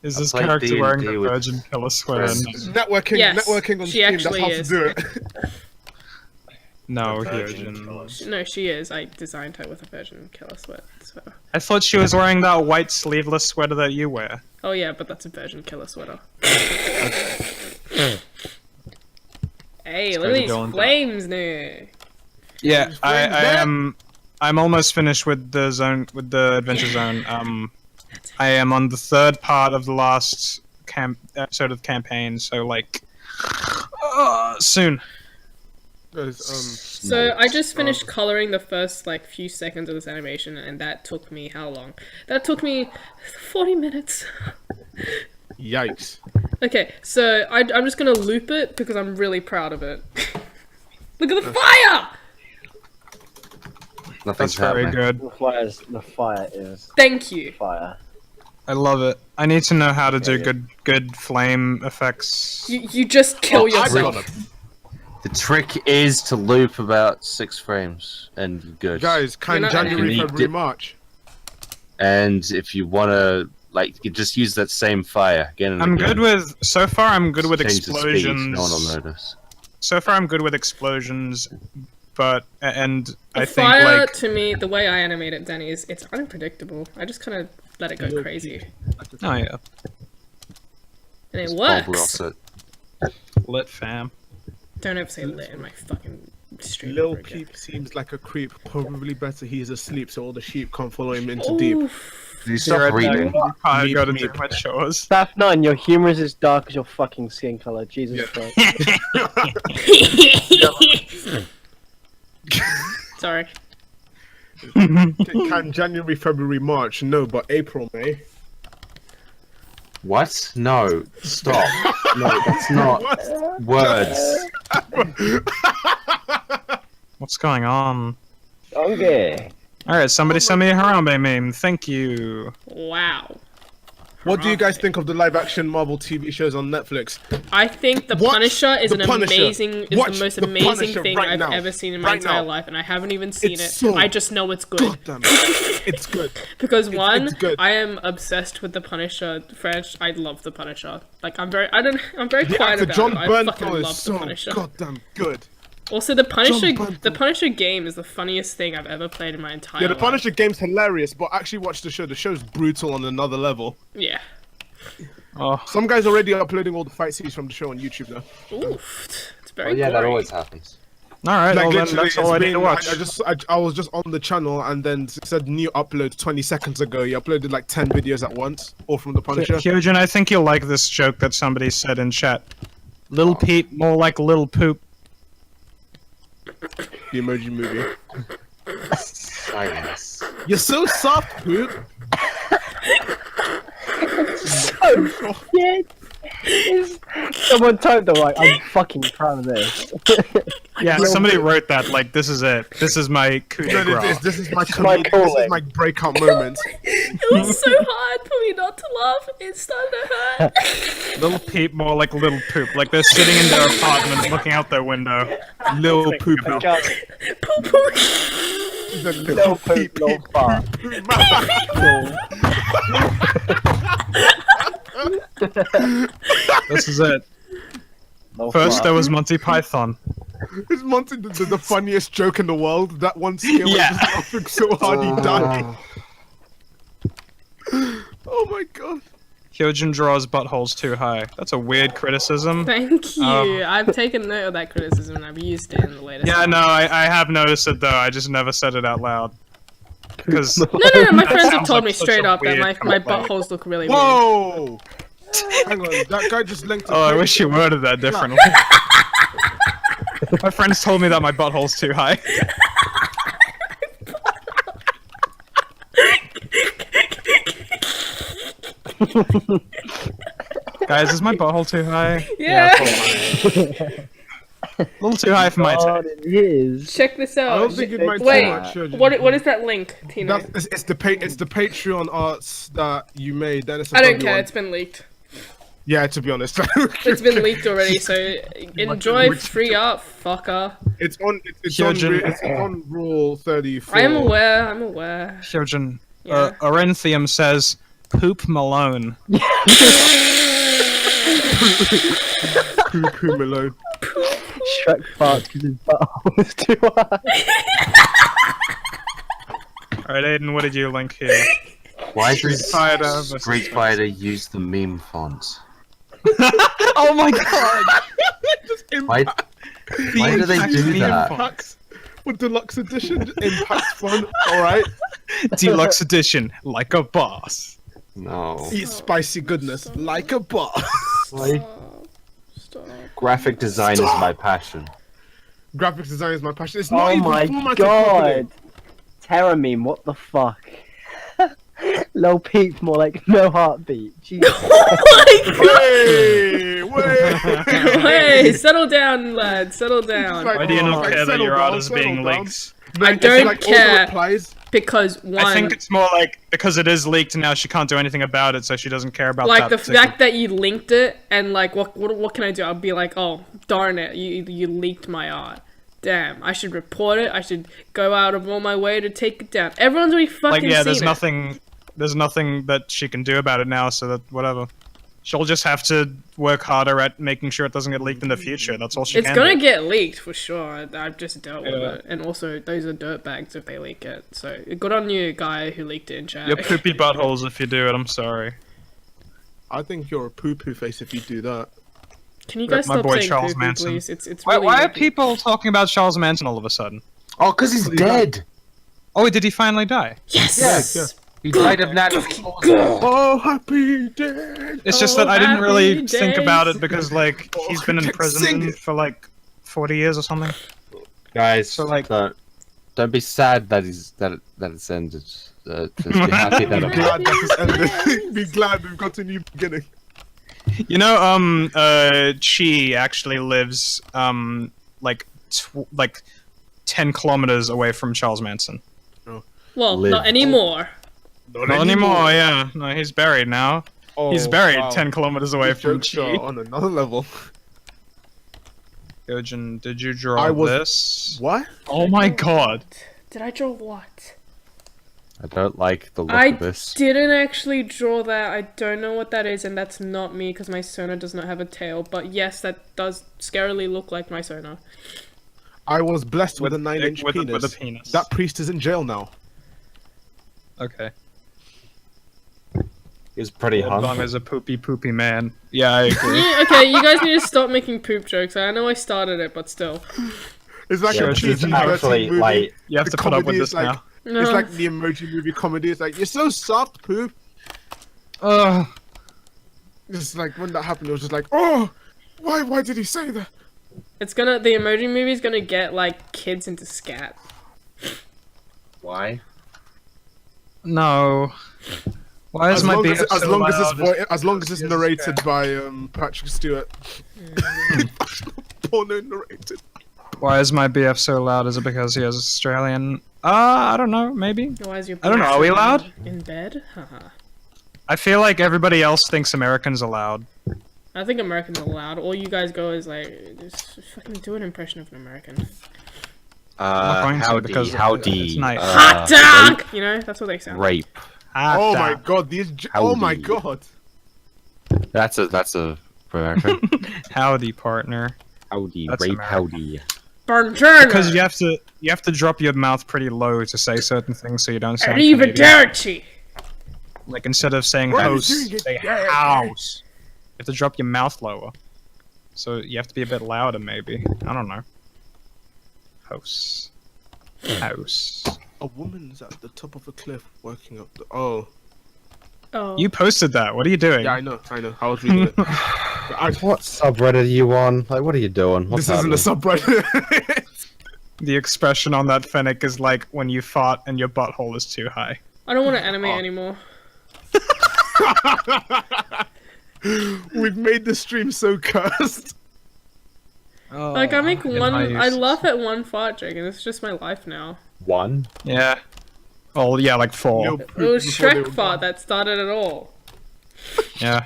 Is this I played character D&D wearing the with Virgin Killer sweater? Networking, Yes, networking on she Steam. That's actually how is. to do it. No, Virgin Hyojin. Killers. No, she is. I designed her with a Virgin Killer sweat, so... I thought she was wearing that white sleeveless sweater that you wear. Oh yeah, but that's a Virgin Killer sweater. Hey, look at these going down. flames now! Yeah, I that? am. I'm almost finished with the zone, with the adventure zone. I am on the third part of the last episode of the campaign, so like, soon. So I just finished coloring the first like few seconds of this animation, and that took me how long? That took me 40 minutes. Yikes. Okay, so I'm just gonna loop it because I'm really proud of it. Look at the fire! Nothing's That's very happening. good. The fire is Thank you. fire. I love it. I need to know how to do good flame effects. You just kill yourself. The trick is to loop about 6 frames, and you're good. Guys, You're not January, editing. February, March. And if you wanna, like, you just use that same fire again and I'm again. good with. So far, I'm good with Change the speed, explosions. no one will notice. So far, I'm good with explosions, but and I The think fire, like to me, the way I animate it, Danny, is it's unpredictable. I just kind of let it go crazy. oh yeah, And it Bob works. Ross lit fam. Don't ever say lit in my fucking stream. Lil ever again. Peep seems like a creep. Probably better he's asleep so all the sheep can't follow him into deep. Oof. You stop reading. I Meep, gotta do meep. my chores. Staff 9, your humor is as dark as your fucking skin color. Jesus Yeah. Christ. Sorry. Can January, February, March? No, but April, May. What? No. Stop. No, that's not words. What's going on? Okay. All right, somebody send me a Harambe meme. Thank you. Wow. What do you guys think of the live-action Marvel TV shows on Netflix? I think The Watch Punisher is The Punisher. the Watch most The amazing Punisher thing right I've now. ever seen in my Right entire now. life, and I haven't even seen It's it. so I just know it's good. God damn it. It's good. Because one, it's good. I am obsessed with the Punisher franchise. I love the Punisher. Like I'm very The quiet actor about John it. I Bernthal fucking is love the so Punisher. goddamn good. Also, the Bernthal. Punisher game is the funniest thing I've ever played in my entire Yeah, the life. Punisher game's hilarious, but actually watch the show. The show's brutal on another level. Yeah. Oh, Some guy's already uploading all the fight scenes from the show on YouTube now. Oof. It's very Oh yeah, that gory. always happens. all right. Like Well, then literally, that's all I it's need to been- watch. I was just on the channel and then it said new upload 20 seconds ago. He uploaded like 10 videos at once, all from the Punisher. Hyojin, I think you'll like this joke that somebody said in chat. Lil Peep, more like Lil Poop. The Emoji Movie. I guess. You're so soft, poop. So shit. Someone typed them like, I'm fucking proud of this. Yeah, somebody wrote that. Like, this is it. This is my coup de grace. This is my calling. this is my breakout moment. It was so hard for me not to laugh. It started to hurt. Little peep, more like little poop. Like they're sitting in their apartment, looking out their window. Little poop. Poo poo. The No poop, no fart. This is it. No First, fart. there was Monty Python. Is Monty the funniest joke in the world? That one skill was Yeah. just laughing so hard he died. Oh my god. Hyojin draws buttholes too high. That's a weird criticism. Thank you. I've taken note of that criticism and I've used it in the latest. Yeah, one. no, I have noticed it though. I just never said it out loud. Because No, my That friends have sounds told like me such straight a up that weird my complaint. buttholes look really weird. Whoa! Hang on, that guy just linked to oh, I wish you worded that differently. My friends told me that my butthole's too high. Guys, is my butthole too high? Yeah. A little too high for my God, taste. it is. Check this out. I don't think it might Wait, too much. what is that link, Tina? It's the Patreon arts that you made. Then it's a I don't W care. one. It's been leaked. Yeah, to be honest. It's been leaked already. So enjoy free art, fucker. It's on. It's Hyojin. on Rule 34. I am aware. I'm aware. Hyojin, Yeah. Orenthium says, poop Malone. Poo Malone. Shrek farts because his butthole is too high. Alright, Aiden, what did you link here? Why does Spider versus Street Fighter use the meme fonts? Oh my god! Why do they do that? Impacts with deluxe edition impacts fun. All right. Deluxe edition, like a boss. No. Eat spicy goodness like a boss. Why? Stop. Graphic design is my passion. Graphics design is my passion. It's not Oh even my formatted properly. god. Terror meme, what the fuck? Low peep, more like no heartbeat. Jesus. Wait, wait. Hey, settle down, lad. Settle down. Like, Why do you not like, care that settle your down, art is settle being down. leaked? No, I it's don't like all the care. replies. Because one, I think it's more like because it is leaked now she can't do anything about it, so she doesn't care about like that. the particular- fact that you linked it and like what can I do? I'll be like, oh darn it, you leaked my art. Damn, I should report it. I should go out of all my way to take it down. Everyone's already fucking like, yeah, seen there's it. nothing that she can do about it now, so that whatever. She'll just have to work harder at making sure it doesn't get leaked in the future. That's all she It's can gonna do. get leaked for sure. I've just dealt with Yeah. it, and also those are dirtbags if they leak it. So good on you, guy who leaked it in chat. You're poopy buttholes if you do it, I'm sorry. I think you're a poo-poo face if you do that. Can you Rip guys my stop boy saying Charles poopy, Manson. please? It's Why, really why are yucky. people talking about Charles Manson all of a sudden? Oh, because he's dead! Oh, did he finally die? Yes. Yeah. He died of natural causes. Oh, happy day. It's just that I didn't really happy think days. about it because, like, he's been in Sing prison it. for, like, 40 years or something. Guys, So, like- don't be sad that it's ended. Just be happy that Be it glad that it's ended. Be glad we've got a new beginning. You know, Chi actually lives, like 10 kilometers away from Charles Manson. Well, Live. not anymore. Not anymore, yeah. No, he's buried now. Oh, He's buried wow. 10 kilometers away These from jokes are Chi. on another level. Hyojin, did you draw I was- this? What? Oh my god. Did I draw what? I don't like the look I of this. didn't actually draw that. I don't know what that is, and that's not me because my Sona does not have a tail. But yes, that does scarily look like my Sona. I was blessed with a With 9-inch with penis. a penis. That priest is in jail now. Okay. He was pretty Long hungry. as a poopy man. Yeah, I agree. Okay, you guys need to stop making poop jokes. I know I started it, but still. It's like Sure, a it's PG-13 Actually, movie. like, You have The to put up with comedy this is like- now. No. It's like the emoji movie comedy. It's like, you're so soft, poop. Ugh. Just like when that happened, it was just like, oh, why did he say that? The emoji movie's gonna get like kids into scat. why? No. Why is my BF so loud? As long as it's narrated by Patrick Stewart. Porno narrated. Why is my BF so loud? Is it because he has Australian? I don't know. Maybe. Why is your I don't know. Are we allowed? in bed? Haha. I feel like everybody else thinks Americans are loud. I think Americans are loud. All you guys go is like, just fucking do an impression of an American. Because howdy. it's nice. Hot dog! You know, that's what they sound like. Rape. Oh my god, oh my Howdy. god. That's a for America. Howdy, partner. Howdy, That's rape, American. howdy. Bonjour! Because you have to drop your mouth pretty low to say certain things so you don't sound Canadian. Arrivederci! Like instead of saying Why are you house, doing it? say Yeah. house. You have to drop your mouth lower. So you have to be a bit louder, maybe. I don't know. House. House. A woman's at the top of a cliff working up the. Oh. Oh. You posted that. What are you doing? Yeah, I know. I was reading it. What subreddit are you on? Like, what are you doing? What's This isn't a happening? subreddit. The expression on that fennec is like when you fart and your butthole is too high. I don't want to animate anymore. We've made the stream so cursed. Like, I make in one. my I use. laugh at one fart joke, and it's just my life now. One? Yeah. Oh yeah, like 4. Yo, It was before they were Shrek fart that started it all. Yeah.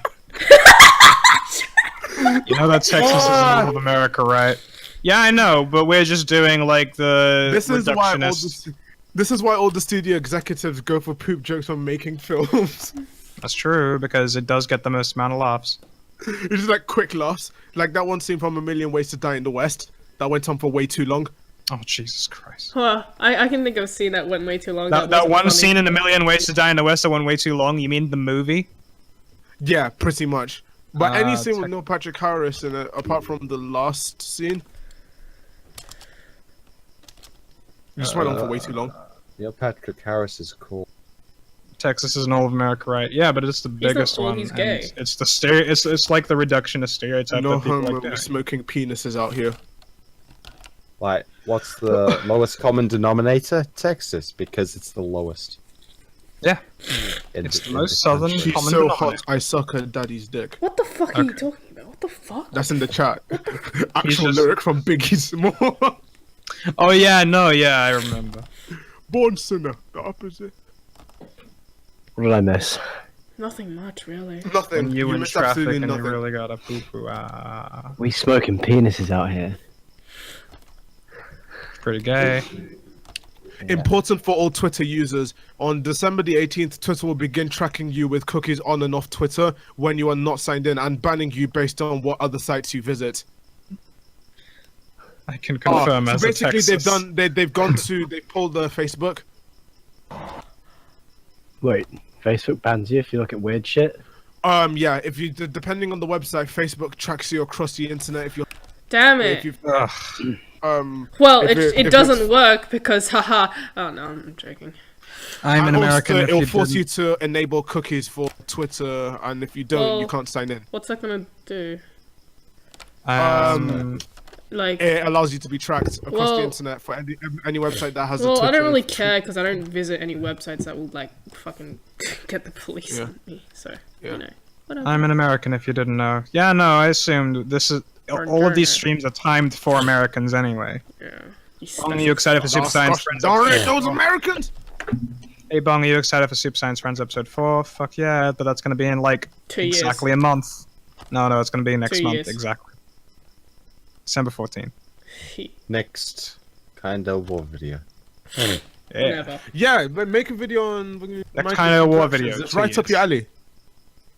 You know that Texas is the middle of America, right? Yeah, I know, but we're just doing like the This is why all reductionist. this is why all the studio executives go for poop jokes when making films. That's true because it does get the most amount of laughs. It's just like quick laughs, like that one scene from A Million Ways to Die in the West that went on for way too long. Oh Jesus Christ! Huh. I can think of a scene that went way too long. That wasn't one funny. scene in A Million Ways to Die in the West that went way too long. You mean the movie? Yeah, pretty much. But any scene with tech- Neil Patrick Harris in it, apart from the last scene, it just went on for way too long. Neil Patrick Harris is cool. Texas is in all of America, right? Yeah, but it's the not biggest cool, one. he's and gay. It's the it's like the reductionist stereotype No that people homo like doing. smoking penises out here. Like, what's the lowest common denominator? Texas, because it's the lowest. Yeah, in it's the- the in most country. southern She's common so denominator. hot, I suck her daddy's dick. What the fuck are you Okay. talking about? What the fuck? That's in the chat. Actual just- lyric from Biggie Small. Oh yeah, no, yeah, I remember. Born sinner, the opposite. What did I miss? Nothing much, really. Nothing. When you in missed traffic absolutely and nothing. you really gotta poo poo. Ah, We smoking penises out here. pretty gay. Important for all Twitter users. On December the 18th, Twitter will begin tracking you with cookies on and off Twitter when you are not signed in and banning you based on what other sites you visit. I can confirm so as a basically Texas. they've pulled the Facebook. Wait, Facebook bans you if you look at weird shit? Yeah, if you depending on the website, Facebook tracks you across the internet if you're Damn if it. you Ugh. Well, if it if doesn't work because, haha. Oh no, I'm joking. I'm an and American. also, If it'll you force you didn't- to enable cookies for Twitter, and if you don't, Well- you can't sign in. What's that gonna do? Like, It allows you to be tracked across Well- the internet for any website that has a well, Twitter. I don't really care because I don't visit any websites that will like fucking get the police Yeah. on me. So Yeah. you know, whatever. I'm an American. If you didn't know. Yeah, no, I assumed this is. All of these streams are timed for Americans anyway. Yeah. You Bong, are special- you excited for Super Gosh, Science gosh Friends? darn it, episode those 4? Americans! Hey Bong, are you excited for Super Science Friends episode 4? Fuck yeah, but that's gonna be in like 2 years. exactly a month. No, it's gonna be next 2 month years. exactly. December 14th. Next kind of war video. Yeah. Never. Yeah, but make a video on That kind of war video, It's right up your alley.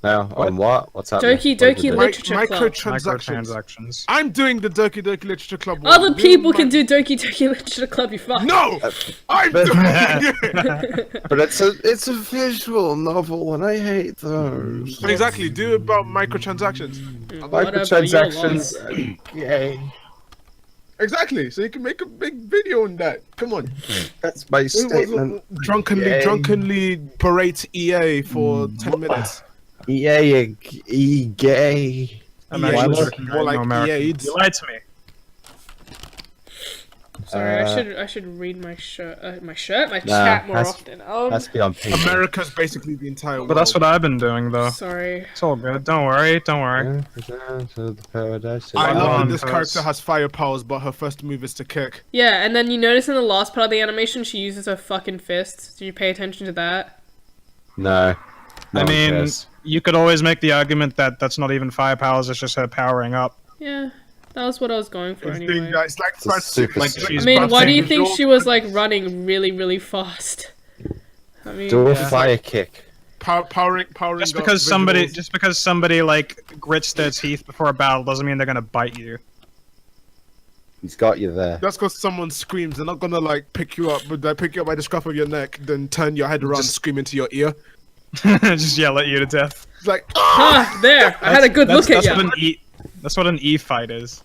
Now, on what? What's happening? Doki What did Doki you do? Literature Club. Microtransactions. Microtransactions. I'm doing the Doki Doki Literature Club. one. Other Do people my- can do Doki Doki Literature Club. You fuck. No, I'm but- doing it. But it's a visual novel, and I hate those. Exactly. Do about microtransactions. Whatever, your Microtransactions. loss. Yay. Exactly. So you can make a big video on that. Come on. That's my statement. Drunkenly, Yay. berate EA for 10 minutes. Yay, gay. I'm Yeah, actually more joking, like I know American. AIDS. You lied to me. Sorry, I should read my chat more often. Has to be on pink. America's basically the entire world. But that's what I've been doing, though. Sorry. It's all good. Don't worry. Don't worry. I love that this Pose. character has fire powers, but her first move is to kick. Yeah, and then you notice in the last part of the animation, she uses her fucking fists. Did you pay attention to that? No. I mean, you could always make the argument that that's not even fire powers, it's just her powering up. Yeah, that was what I was going for anyway. It's like, super like sick. she's I mean, why do you buffing think the she was like running really, really fast? I mean, Do a fire kick. powering Just up because visuals. somebody like grits their teeth before a battle doesn't mean they're gonna bite you. He's got you there. That's because someone screams. They're not gonna like pick you up, but they pick you up by the scruff of your neck, then turn your head around and scream into your ear. Just yell at you to death. It's like, ah, there! I had a good look at you. That's what an E fight is.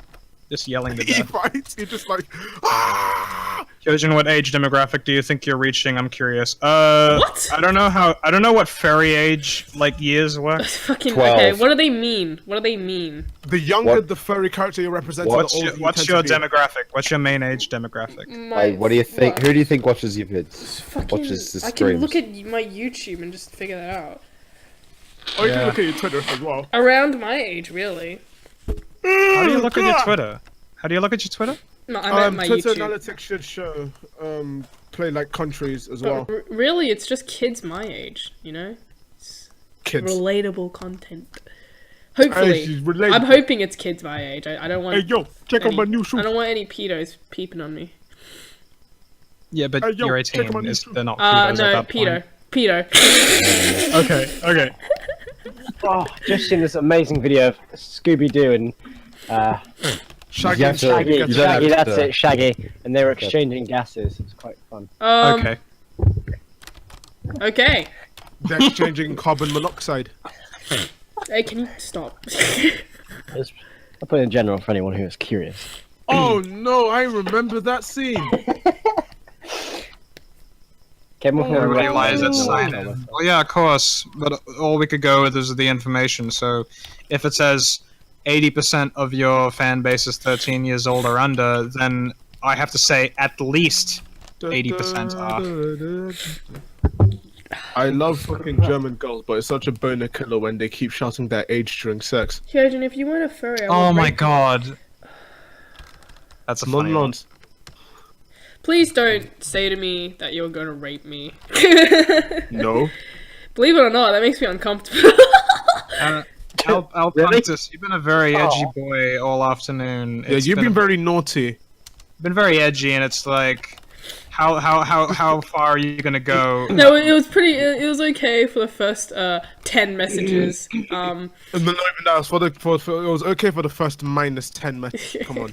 Just yelling to he death. fights. You're just like, ah! Hyojin, what age demographic do you think you're reaching? I'm curious. What? I don't know what fairy age like years were. Fucking 12. okay. What do they mean? What do they mean? The younger What? the furry character you represent, the What's older your, you what's tend your to be. demographic? What's your main age demographic? Like, what do you think? Who do you think watches your vids? Fucking, Watches the I can streams? look at my YouTube and just figure that out. Or you Yeah. can look at your Twitter as well. Around my age, really. How do you look at your Twitter? How do you look at your Twitter? No, I meant my Twitter YouTube. analytics should show play like countries as But well. really, it's just kids my age, you know? It's Kids. relatable content. Hopefully. she's relatable. I'm hoping it's kids my age. I don't want Hey yo, check out my new I shoes. don't want any pedos peeping on me. Yeah, but Hey, yo, you're check 18. my new They're not No, pedos at that pedo. point. Pedo. Okay. Oh, just seen this amazing video of Scooby Doo and Shaggy, You have to- Shaggy. you don't Shaggy, have that's to- it, Shaggy, and they were exchanging gases. It was quite fun. Okay. Okay. They're exchanging carbon monoxide. Hey, can you stop? I'll put it in general for anyone who is curious. Oh no, I remember that scene. Kevin, Everybody lies at sign in. Well, yeah, of course, but all we could go with is the information. So, if it says 80% of your fan base is 13 years old or under, then I have to say at least 80% are. I love fucking German girls, but it's such a boner killer when they keep shouting their age during sex. Hyojin, if you weren't a furry, I would Oh my rape you. god. That's a funny one. Nonsense. Please don't say to me that you're gonna rape me. No. Believe it or not, that makes me uncomfortable. Alpunctus, you've been a very edgy boy all afternoon. Yeah, you've been very naughty. been very edgy, and it's like, how far are you gonna go? No, it was pretty. It was okay for the first 10 messages. And then not even that. For it was okay for the first -10 messages. Come on.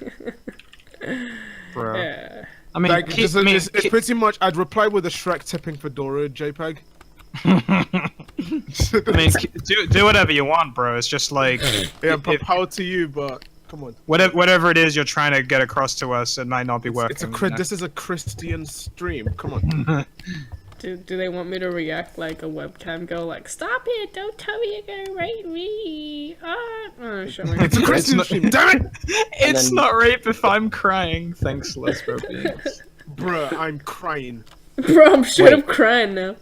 Bro. Yeah. I mean, Like, it's pretty much. I'd reply with a Shrek tipping fedora JPEG. I mean, do whatever you want, bro. It's just like, Yeah, power to you, but come on. whatever it is you're trying to get across to us, it might not be working. It's a you know? this is a Christian stream. Come on. Do they want me to react like a webcam girl? Like, stop it! Don't tell me you're gonna rape me! Oh, show me. It's a Christian stream. Damn it, It's then- not rape if I'm crying. Thanks, lesbians. bruh. I'm crying. Bro, I'm straight up crying now.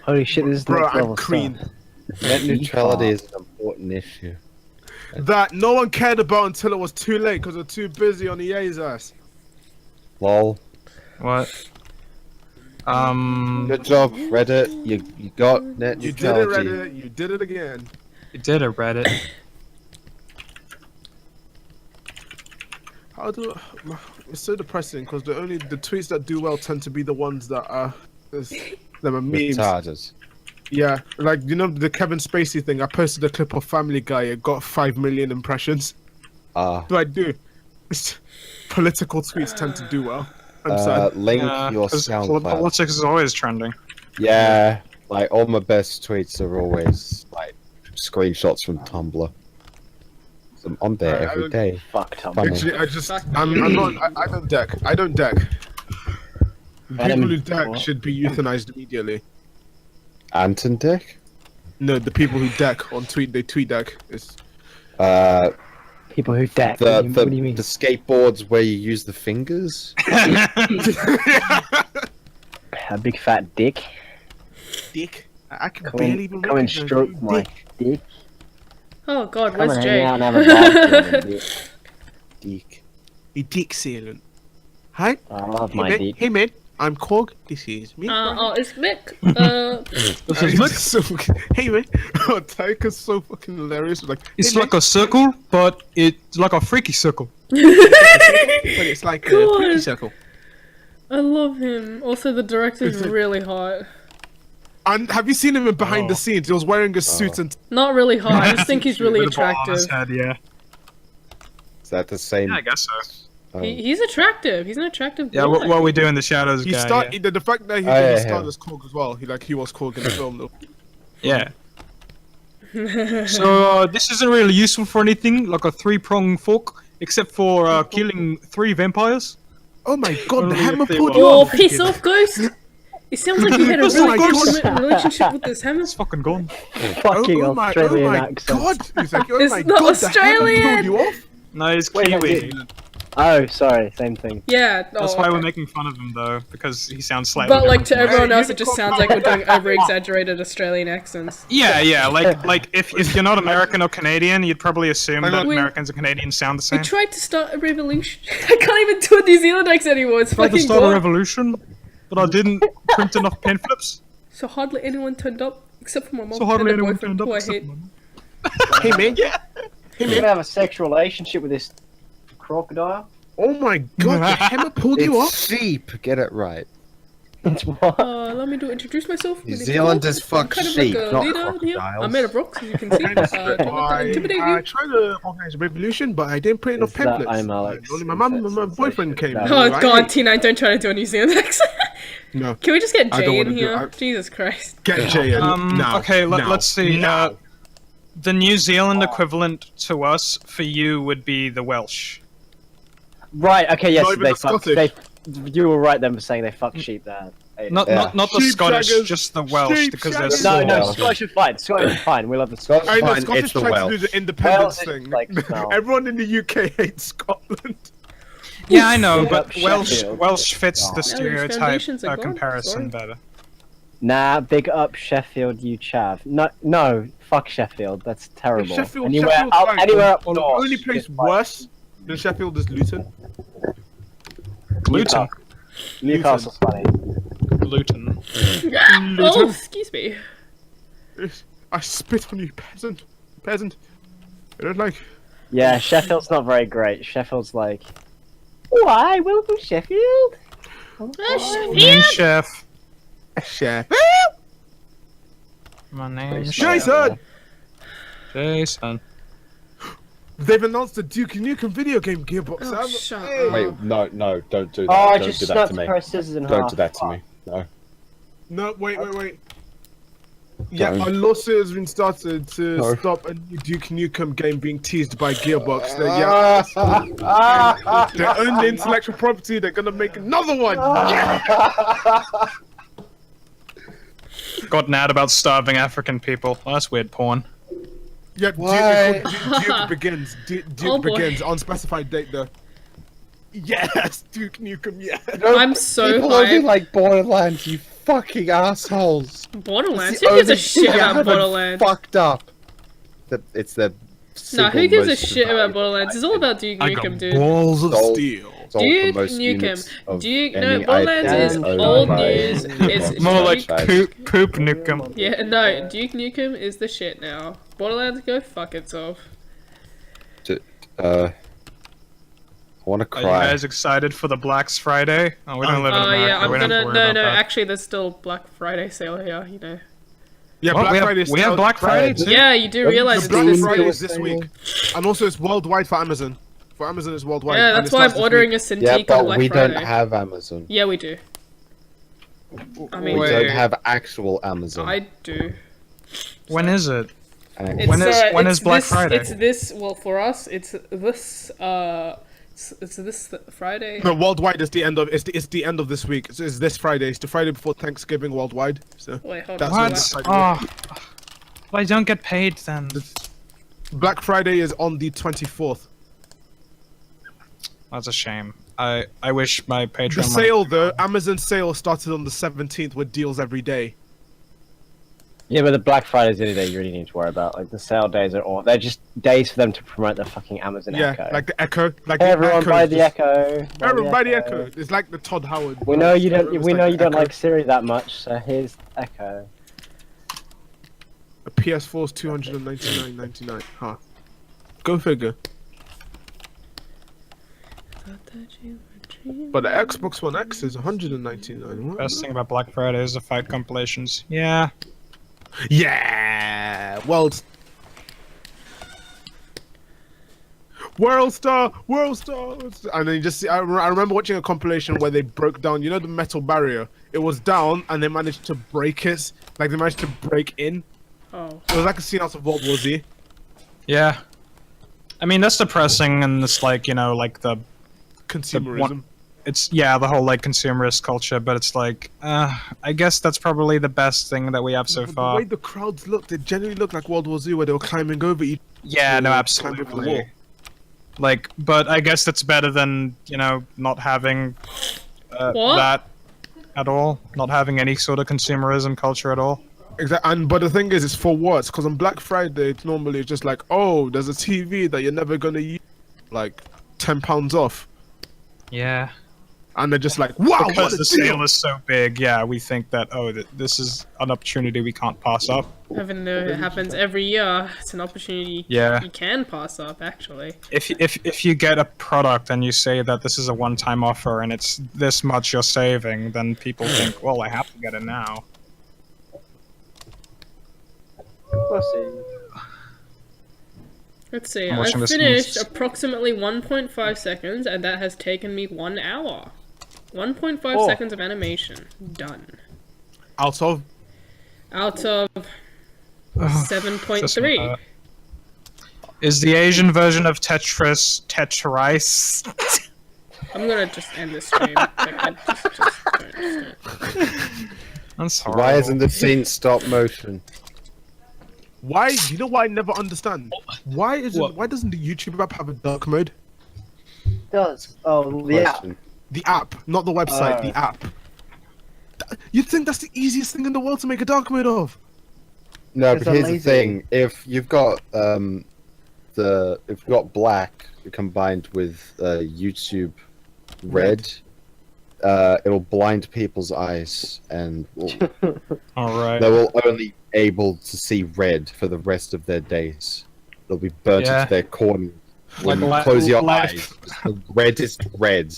Holy shit, this is Bruh, next I'm level crying. stuff. Net neutrality is an important issue. That no one cared about until it was too late because they're too busy on EA's ass. Lol. What? Good job, Reddit. You got net You did it, neutrality. Reddit. You did it again. You did a Reddit. How do? It's so depressing because the tweets that do well tend to be the ones that are that are memes. Retarded. Yeah, like you know the Kevin Spacey thing. I posted a clip of Family Guy. It got 5 million impressions. Ah. Do I do? Political tweets tend to do well. I'm sad. Link Yeah, your 'cause SoundCloud. politics is always trending. Yeah, like all my best tweets are always like screenshots from Tumblr. So I'm on there I every don't- day. Fuck Tom. Funny. Actually, I'm not. I don't deck. I don't deck. People who deck What? should be euthanized immediately. Anton Dick? No, the people who deck on tweet, they tweet deck. It's Uh, People who deck. The what do you mean? the skateboards where you use the fingers. A big fat dick. Dick. I can Come barely and, even come and recognize stroke you, my dick. dick. Oh God, Come where's and Jay? hang out and have a barbecue. Dick. A dick sealant. Hi. I love my Hey, man. dick. Hey man, I'm Korg. This is me. Oh, it's Mick. This is Mick. So, hey man, oh, Taika's so fucking hilarious. Like It's hey, like a circle, but it's like a freaky circle. but it's like a God. pretty circle. I love him. Also, the director's really hot. And have you seen him in behind the scenes? He was wearing a suit and Not really hot. I just think he's really With a ball on his attractive. head, yeah. Is that the same? Yeah, I guess so. He's attractive. He's an attractive. Yeah, boy. what we do in the shadows, he guy. started the fact that he Oh, didn't yeah, start yeah. as Korg as well. He was Korg in the film though. Yeah. So this isn't really useful for anything, like a 3-pronged fork, except for killing 3 vampires. Oh my god, the Really hammer feel pulled well. you Oh, off. piss off, Ghost! It sounds like you had a Piss off, really Ghost. intimate relationship with this hammer. It's fucking gone. Fucking oh my Australian god. accent. He's like, oh It's my not god, the hammer Australian. pulled you off. No, he's Wait, Kiwi. Oh, sorry, same thing. Yeah. That's oh, why okay. we're making fun of him, though, because he sounds slightly But like to different. everyone Hey, else, it just sounds like we're doing over-exaggerated Australian accents. Yeah, like if you're not American or Canadian, you'd probably assume that We- Americans and Canadians sound the We same. tried to start a revolution. I can't even do a New Zealand accent anymore. It's Tried to fucking start a gone. revolution, but I didn't print enough pen flips, So hardly anyone turned up, except for my mom so hardly and a anyone boyfriend turned up. who I except hate. my mum. Hey man. You're gonna have a sexual relationship with this crocodile? Oh my god, the hammer pulled you off. It's sheep. Get it right. It's what? Let me introduce myself. New My name's Zealanders Paul. I'm fuck kind of sheep, like a not leader here. crocodiles. I'm made of rocks, as you can see. Do not intimidate I you. tried to organize a revolution, but I didn't put enough Is that pamphlets. I'm Alex? Only my mum and my Sensation boyfriend came. that- They Oh were like, god, "Hey, T9, don't try to do a New Zealand accent. No, Can we just get I don't Jay in wanna do here? it. Jesus Christ. get Jay in. now. Okay, now, let's see. now. The New Zealand equivalent to us for you would be the Welsh. Right, okay, yes, Not even they the fuck. Scottish. You were right then for saying they fuck sheep there. Not Yeah. not the Sheep Scottish, shaggers, just the Welsh, sheep because they're shaggers. so No, Welsh. Scottish are fine. Scottish are fine. We love the Scottish. I know Fine, Scottish it's the tried to Welsh. do the independence Wales is thing. like smell. Everyone in the UK hates Scotland. Yeah, I know, Yeah, but Sheffield. Welsh fits Oh. the stereotype foundations are gone, comparison sorry. better. Nah, big up Sheffield, you chav. No, fuck Sheffield. That's terrible. Sheffield, anywhere Sheffield's up, fine. anywhere up The north. only place is fine. worse than Sheffield is Luton. Luton. Newcastle's funny. Luton. Oh, excuse me. I spit on you, peasant. Peasant. I don't like. Yeah, Sheffield's not very great. Sheffield's like, why? Welcome Sheffield. Name chef. Chef. My name's Jason! Jason. They've announced the Duke Nukem video game gearbox. Oh, I'm- shut hey. up. Wait, no, don't do that. Oh, I don't just do that snapped to me. a pair of scissors in Don't half. do that to me. No. No, wait. Yeah, Don't. a lawsuit has been started to No. stop a new Duke Nukem game being teased by Gearbox. They own the intellectual property. They're gonna make another one. Got mad about starving African people. Oh, that's weird porn. Yeah, Why? Duke begins. Duke Oh, boy. begins. Unspecified date though. Yes, Duke Nukem. Yeah. I'm so People only hyped. like Borderlands, you fucking assholes. Borderlands? It's the Who gives a only shit thing I about haven't Borderlands? Fucked up. It's the. No, who gives a single shit most about Borderlands? It's all about Duke Nukem, dude. balls of Sold. steel. sold Duke the most Nukem. units of Duke, no, any Borderlands is item owned old by news. It's More like Duke- poop nukem. Yeah, no, Duke Nukem is the shit now. Borderlands, go fuck itself. I want to Are you cry. guys excited for the Black's Friday? Oh, we don't live in Oh America. yeah, I'm we don't have gonna. to worry No, about no, that. actually, there's still Black Friday sale here. You know. Yeah, What? Black we have, Friday. we have Black Friday too? Yeah, you do realize The it's Black this Friday week. is this week, and also it's worldwide for Amazon. For Amazon, it's worldwide. Yeah, and that's it why I'm starts this ordering week. a Cintiq Yeah, on but Black we Friday. don't have Amazon. Yeah, we do. I mean, We Wait. don't have actual Amazon. I do. When is it? And It's, When it's is Black this, Friday? It's this. Well, for us, it's this. It's this Friday. No, worldwide is the end of. It's the end of this week. It's this Friday. It's the Friday before Thanksgiving worldwide. So Wait, hold That's on. what- so What? Black Oh, well, I don't get paid then. Black Friday is on the 24th. That's a shame. I wish my Patreon. The sale though, Amazon sale started on the 17th with deals every day. Yeah, but the Black Friday's the only day you really need to worry about. Like the sale days are all—they're just days for them to promote the fucking Amazon Echo. Like the Echo. Like Everyone the buy the just- Echo. Everyone buy the Echo. It's like the Todd Howard. We know you don't. It's We know like you don't Echo. like Siri that much, so here's Echo. A PS4's $299.99. Huh. Go figure. But the Xbox One X is $199. What? Best thing about Black Friday is the fight compilations. Yeah. Yeah. World Star. And then you just see. I remember watching a compilation where they broke down. You know the metal barrier. It was down, and they managed to break it. Like they managed to break in. Oh. It was like a scene out of World War Z. Yeah. I mean, that's depressing, and it's like, you know, like the Consumerism. it's the whole like consumerist culture, but it's like I guess that's probably the best thing that we have so The far. way the crowds looked, it genuinely looked like World War Z, where they were climbing over each. Yeah, no, climbing over the absolutely. wall. Like, but I guess that's better than, you know, not having What? that at all, not having any sort of consumerism culture at all. Exactly, but the thing is, it's for what? Because on Black Friday, it's normally just like, oh, there's a TV that you're never gonna use, like £10 off, Yeah. and they're just like, wow, Because what a the deal! sale is so big, yeah, we think that, oh, this is an opportunity we can't pass up. Even though it happens every year, it's an opportunity Yeah. you can pass up, actually. If you get a product and you say that this is a one-time offer and it's this much you're saving, then people think, well, I have to get it now. We'll see. Let's see, I'm I watching this finished news. approximately 1.5 seconds, and that has taken me 1 hour. 1.5 Oh. seconds of animation. Done. Out of Out of Just, 7.3. is the Asian version of Tetris? I'm gonna just end this stream. Like, just don't. That's horrible. Why isn't the scene stop motion? why? You know what I never understand? Why What? doesn't the YouTube app have a dark mode? It does. Oh, the app. Question. The app, not the website. The app. You'd think that's the easiest thing in the world to make a dark mode of. No, It's but here's the amazing. thing: if you've got black combined with YouTube red, it'll blind people's eyes, and All right. they will only able to see red for the rest of their days. They'll be burnt Yeah. into their corners. When you Like close your life. eyes, the reddest red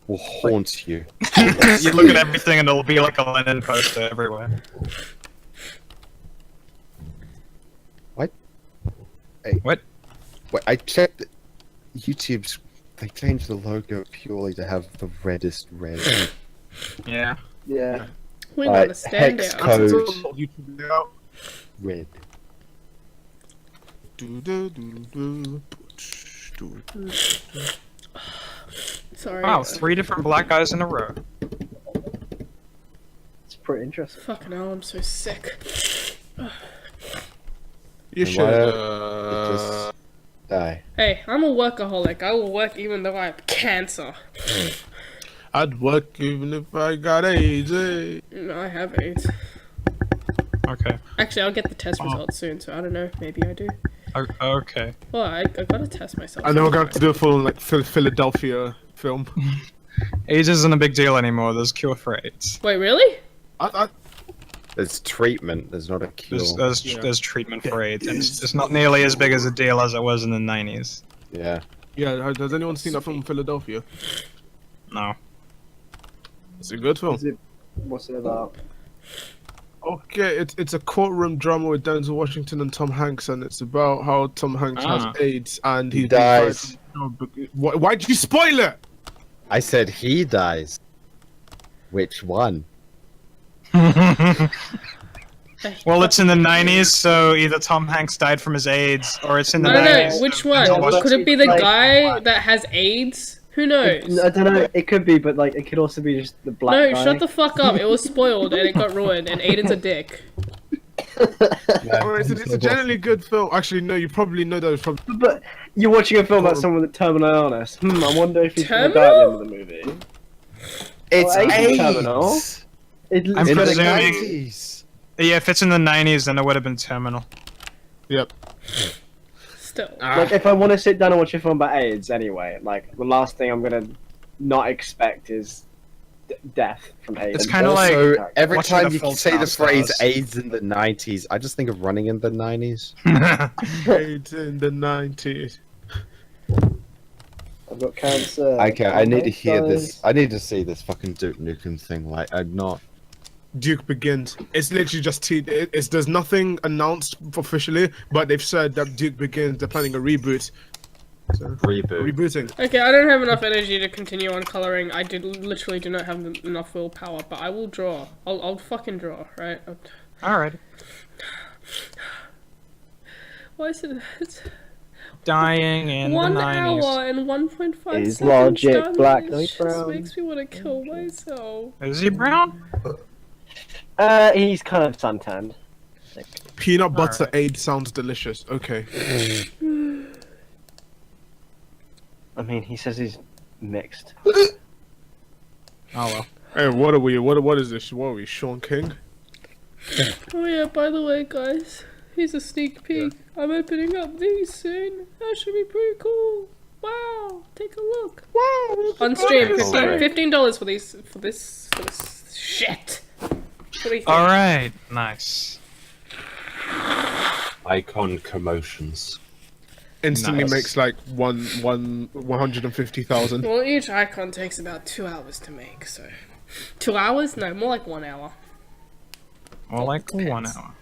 will haunt you. You look at everything and it'll be like a Lenin poster everywhere. What? Hey. What? Wait, I checked. YouTube's. They changed the logo purely to have the reddest red. Yeah. Yeah. We gotta Like, stand hex out. code. That's all YouTube layout. Red. Sorry. Wow, 3 different black guys in a row. It's pretty interesting. Fucking hell, I'm so sick. You And should. why don't you just die. Hey, I'm a workaholic. I will work even though I have cancer. I'd work even if I got AIDS. No, I have AIDS. Okay. Actually, I'll get the test results soon, so I don't know. Maybe I do. Okay. Well, I gotta test myself. I know we're going sometime. to do a full like Philadelphia film. AIDS isn't a big deal anymore. There's a cure for AIDS. Wait, really? I There's treatment. There's not a cure. There's treatment for AIDS, and it's not nearly as big as a deal as it was in the 90s. Yeah. yeah. Has anyone seen that film Philadelphia? No. It's a good film. Is it? What's it about? Okay, it's a courtroom drama with Denzel Washington and Tom Hanks, and it's about how Tom Hanks Ah. has AIDS and He he dies. Why did you spoil it? I said he dies. Which one? Well, it's in the 90s, so either Tom Hanks died from his AIDS, or it's in the I don't 90s. know. Which so one? Denzel Washington- Could it be the Like- guy that has AIDS? Who knows? I don't know. It could be, but like it could also be just the black No, guy. shut the fuck up. It was spoiled and it got ruined, and Aiden's a dick. Alright, so it's a generally good film. Actually, no, you probably know that from. But you're watching a film about someone with terminal illness. I wonder if he's gonna die at the end of the movie. It's Well, AIDS. AIDS. It's I'm In the presuming- 90s. Yeah, if it's in the 90s, then it would have been terminal. Yep. Still. like if I want to sit down and watch a film about AIDS, anyway, like the last thing I'm gonna not expect is death from AIDS. It's kinda like Also, every watching time the you Full say the Stars. phrase AIDS in the 90s, I just think of running in the 90s. AIDS in the 90s. I've got cancer. Okay, I need to Guys. hear this. I need to see this fucking Duke Nukem thing. Like, I'm not. Duke Begins. It's literally just there's nothing announced officially, but they've said that Duke Begins. They're planning a reboot. So, Reboot. rebooting. Okay, I don't have enough energy to continue on coloring. I literally do not have enough willpower, but I will draw. I'll fucking draw, right? Alright. Why is it? It's Dying in 1 the 90s. hour and 1.5 Is seconds. logic done. black, This no just brown? makes me want to kill myself. Is he brown? He's kind of suntanned. Peanut butter Alright. aid sounds delicious. Okay. I mean, he says he's mixed. Oh well. Hey, what are we? What is this? What are we? Sean King? Oh yeah, by the way, guys, here's a sneak peek. I'm opening up these soon. That should be pretty cool. Wow, take a look. Wow. On stream, $15 for this shit. What do you think? Alright, nice. Icon commotions. Instantly Nice. makes like 150,000. Well, each icon takes about 2 hours to make, so 2 hours? No, more like 1 hour. More like 1 hour.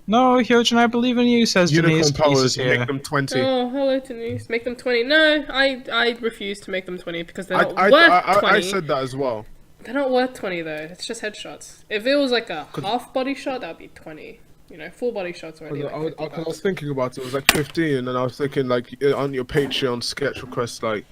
No, Hyojin, I believe in you, says Denise. Unicorn Denise powers is here. make them 20. Oh, hello, Denise. Make them 20. No, I refuse to make them 20 because they're I, not I, worth I, 20. I said that as well. They're not worth 20 though. It's just headshots. If it was like a half body shot, that would be 20. You know, full body shots already. Like 50 I was bucks. thinking about it. It was like 15, and I was thinking like on your Patreon sketch request, like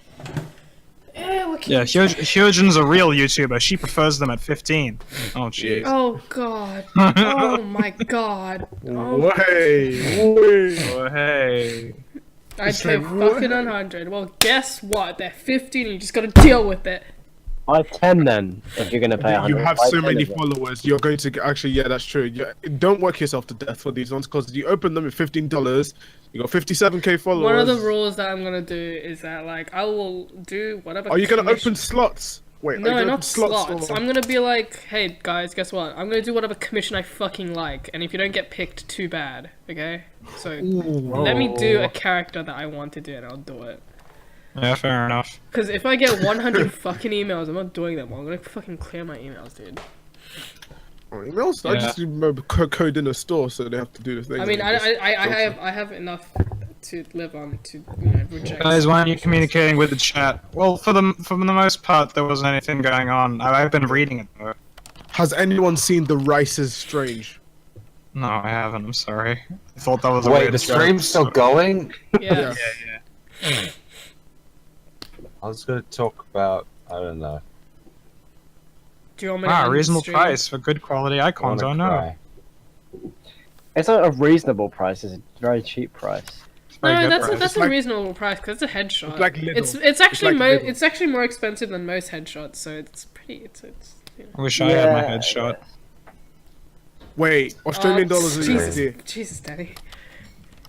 Yeah, look. Yeah, Hyojin's a real YouTuber. She prefers them at 15. Oh, jeez. Oh god. Oh my god. Oh, way. Oh, hey. I'd say say what? fucking 100. Well, guess what? They're 15 and you just gotta deal with it. Buy 10 then, if you're gonna pay 100. You have buy so 10 many of them. followers. You're going to get, actually, yeah, that's true. Don't work yourself to death for these ones because you open them at $15. You got 57k followers. One of the rules that I'm gonna do is that like I will do whatever. Are you gonna commission- open slots? Wait, are you No, gonna not open slots. or- I'm gonna be like, hey guys, guess what? I'm gonna do whatever commission I fucking like, and if you don't get picked, too bad. Okay? So let me do a character that I want to do, and I'll do it. Yeah, fair enough. Because if I get 100 fucking emails, I'm not doing them. I'm gonna fucking clear my emails, dude. Oh, emails? I Yeah. just remember code in a store, so they have to do the thing. I mean, I have enough to live on to reject. Guys, why aren't you communicating with the chat? Well, for the most part, there wasn't anything going on. I've been reading it though. Has anyone seen The Rice is Strange? No, I haven't. I'm sorry. I thought that was a Wait, weird the joke. stream's still going? Yeah. I was gonna talk about, I don't know. Do you want me to Ah, end the reasonable stream? price for good quality I icons. wanna Oh no. cry. It's not a reasonable price, it's a very cheap price. Very No, good that's price. a like- reasonable price because it's a headshot. It's like Lidl. It's actually like Lidl. it's actually more expensive than most headshots, so it's pretty. It's you know. I wish I had my Yeah, headshot. Wait, Australian dollars is Jesus, USD. Jesus, Daddy.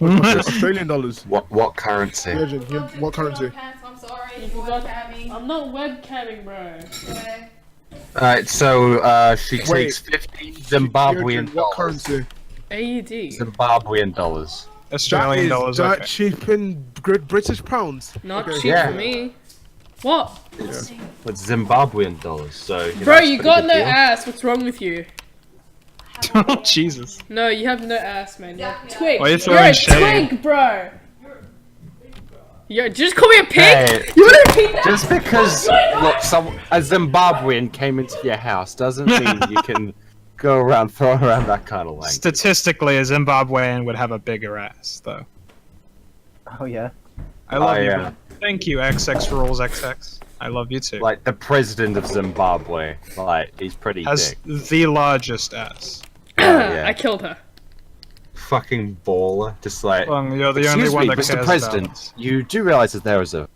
Australian dollars. What currency? Virgin, what currency? I'm sorry. You forgot- I'm not webcamming, bro. Alright, so she Wait. takes 50 Zimbabwean What dollars. currency? AED. Zimbabwean dollars. Australian That dollars. is that Okay. cheap in British pounds. Not Okay. cheap Yeah. for me. What? But Zimbabwean dollars, so. You know, Bro, that's a you pretty got good no deal. ass. What's wrong with you? Oh, Jesus. No, you have no ass, man. You're a Yeah. twig. Why are you You're throwing a shade? twig, bro. Just call me a pig. Hey, You wanna repeat that? just because look, a Zimbabwean came into your house doesn't mean you can go around throwing around that kind of language. Statistically, a Zimbabwean would have a bigger ass, though. Oh yeah. I love you. yeah. man. Thank you, XX rules XX. I love you too. Like the president of Zimbabwe, like he's pretty Has big. the largest ass. I killed her. Fucking baller. Just like, Bung, you're the only excuse one me, that Mr. cares President, about us. you do realize that there is a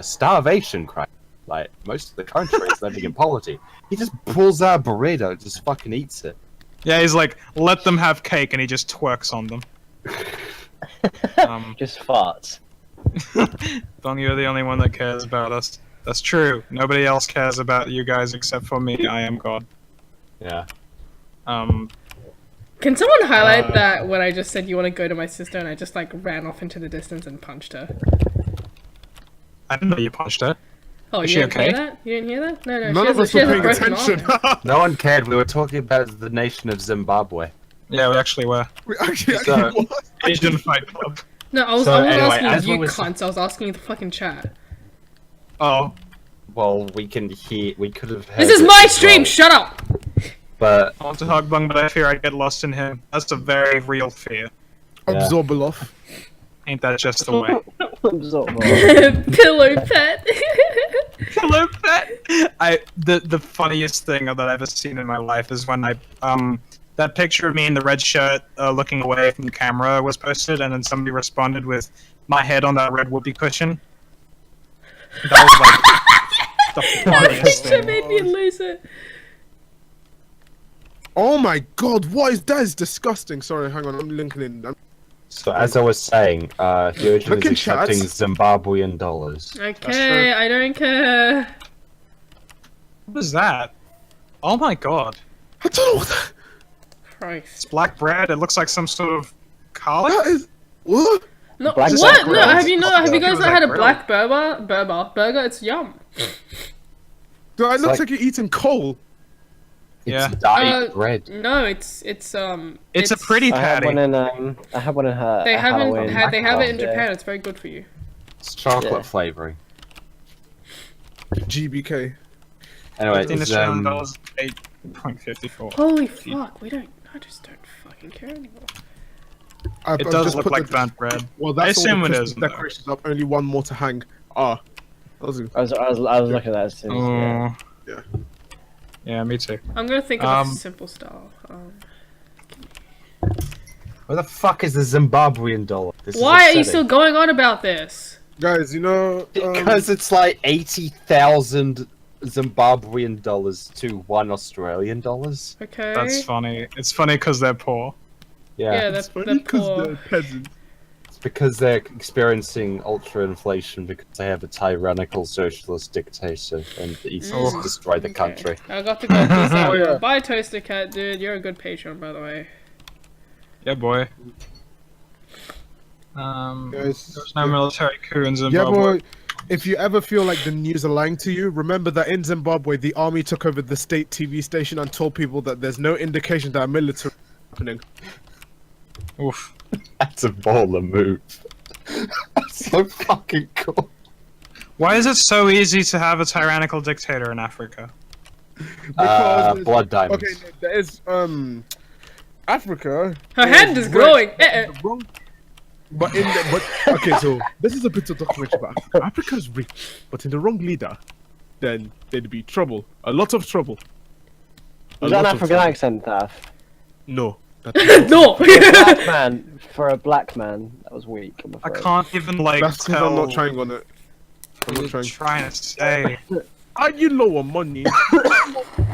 starvation crisis. Like, most of the country is living in poverty. He just pulls out a burrito and just fucking eats it. Yeah, he's like, let them have cake, and he just twerks on them. Just farts. Bung, you're the only one that cares about us. That's true. Nobody else cares about you guys except for me. I am God. Yeah. Can someone highlight that when I just said you want to go to my sister and I just like ran off into the distance and punched her? I didn't know you punched her. Oh, Is you she didn't okay? hear that? You didn't hear that? No, None of us she were has a paying broken attention. arm. No one cared. We were talking about the nation of Zimbabwe. Yeah, we actually were. We actually, So- what? Asian Fight Club. No, I was So, anyway, asking as you we were- cunts. I was asking the fucking chat. Oh, Well, we can hear. We could have. This heard is it my as stream. well, Shut up. but I want to hug Bung, but I fear I'd get lost in him. That's a very real fear. Absorb off. Ain't that just the way? Pillow pet. Hello, pet. The funniest thing that I've ever seen in my life is when that picture of me in the red shirt looking away from the camera was posted, and then somebody responded with my head on that red whoopee cushion. That was like the funniest Picture thing. made me lose it. Oh my god, what is that? Is disgusting. Sorry, hang on, I'm linking in. so as I was saying, Hyojin Look is in chat. accepting Zimbabwean dollars. Okay, I don't care. What is that? Oh my god. I don't know what that, It's Christ. black bread. It looks like some sort of garlic. that is. What? No, Black what? bread. No, have you It guys was not like had a grilled. black burger? It's yum. Do I look like- like you're eating coal? It's Yeah. dyed bread. No, it's It's a pretty I had patty. one in I had one in her. They haven't Halloween. had. They have it in Yeah. Japan. It's very good for you. It's chocolate Yeah. flavoring. GBK. Anyway, $15 it's, Australian dollars, 8.54. Holy fuck! I just don't fucking care anymore. I've It does just look put like the, burnt bread. Well, that's I assume all it the is, Christmas though. decorations up. Only one more to hang. Ah, that was I was looking at that as soon as. Yeah. Oh. Yeah. Yeah, me too. I'm gonna think of a simple style. where the fuck is the Zimbabwean dollar? This is Why are you upsetting. still going on about this? guys. You know, Because it's like 80,000 Zimbabwean dollars to $1 Australian. Okay. That's funny. It's funny because they're poor. Yeah, Yeah, that's funny they're 'cause poor. they're peasants. it's because they're experiencing ultra inflation because they have a tyrannical socialist dictator and he's Mm. destroyed the Okay. country. I got to go. Peace out. Oh, yeah. Bye, Toaster Cat, dude. You're a good patron, by the way. Yeah, boy. Guys, There's no military coup in yeah, Zimbabwe. boy. If you ever feel like the news are lying to you, remember that in Zimbabwe, the army took over the state TV station and told people that there's no indication that a military is happening. Oof. That's a baller move. That's so fucking cool. Why is it so easy to have a tyrannical dictator in Africa? Because Blood diamonds. okay, no, there is Africa. Her hand is red, growing. the wrong- But in the, but okay, so this is a bit of documentary about Africa. Africa's rich, but in the wrong leader, then there'd be trouble. A lot of trouble. A Was that an lot of African trouble. accent, Daff? No. No. Black man, for a black man, that was weak. I'm I afraid. can't even like That's because tell I'm not trying on it. I'm what not you're trying. trying to say. Are you low on money?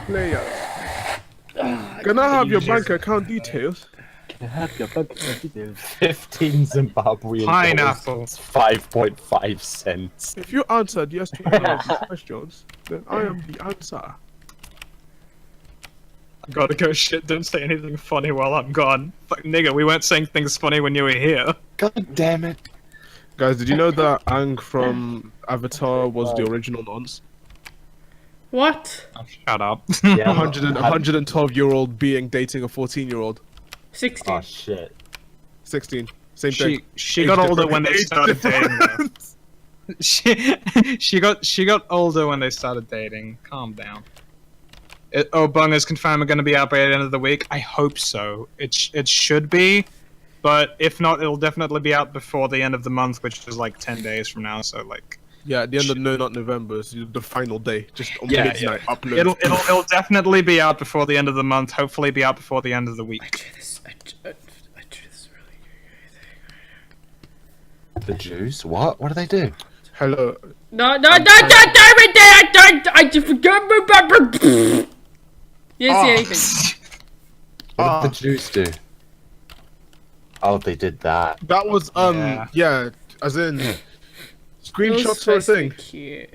Player. Can I have your bank account details? Can I have your bank details? 15 Zimbabwean Pineapple. dollars. 5.5 cents. If you answered yes to all of these questions, then I am the answer. Gotta go shit, don't say anything funny while I'm gone. Fuck nigga, we weren't saying things funny when you were here. God damn it. Guys, did you know that Aang from Avatar was the original nonce? What? Oh, shut up. Yeah. 112-year-old being dating a 14-year-old. 60. Oh shit. 16. Same thing. she Age got older difference. when they Age started dating. though. difference. She got older when they started dating. Calm down. Bung is confirmed we're going to be out by the end of the week. I hope so. It should be, but if not, it'll definitely be out before the end of the month, which is like 10 days from now. So like, Yeah, at the end of No Not November, so the final day, just on Yeah, midnight upload. It'll definitely be out before the end of the month. Hopefully, be out before the end of the I week. do this. I do this really good. The Jews? What? What do they do? Hello. No, damn it! I just forgot my. You didn't see anything. What did the Jews do? Oh, they did that. That was yeah, as in It was screenshots for a supposed to be thing. cute.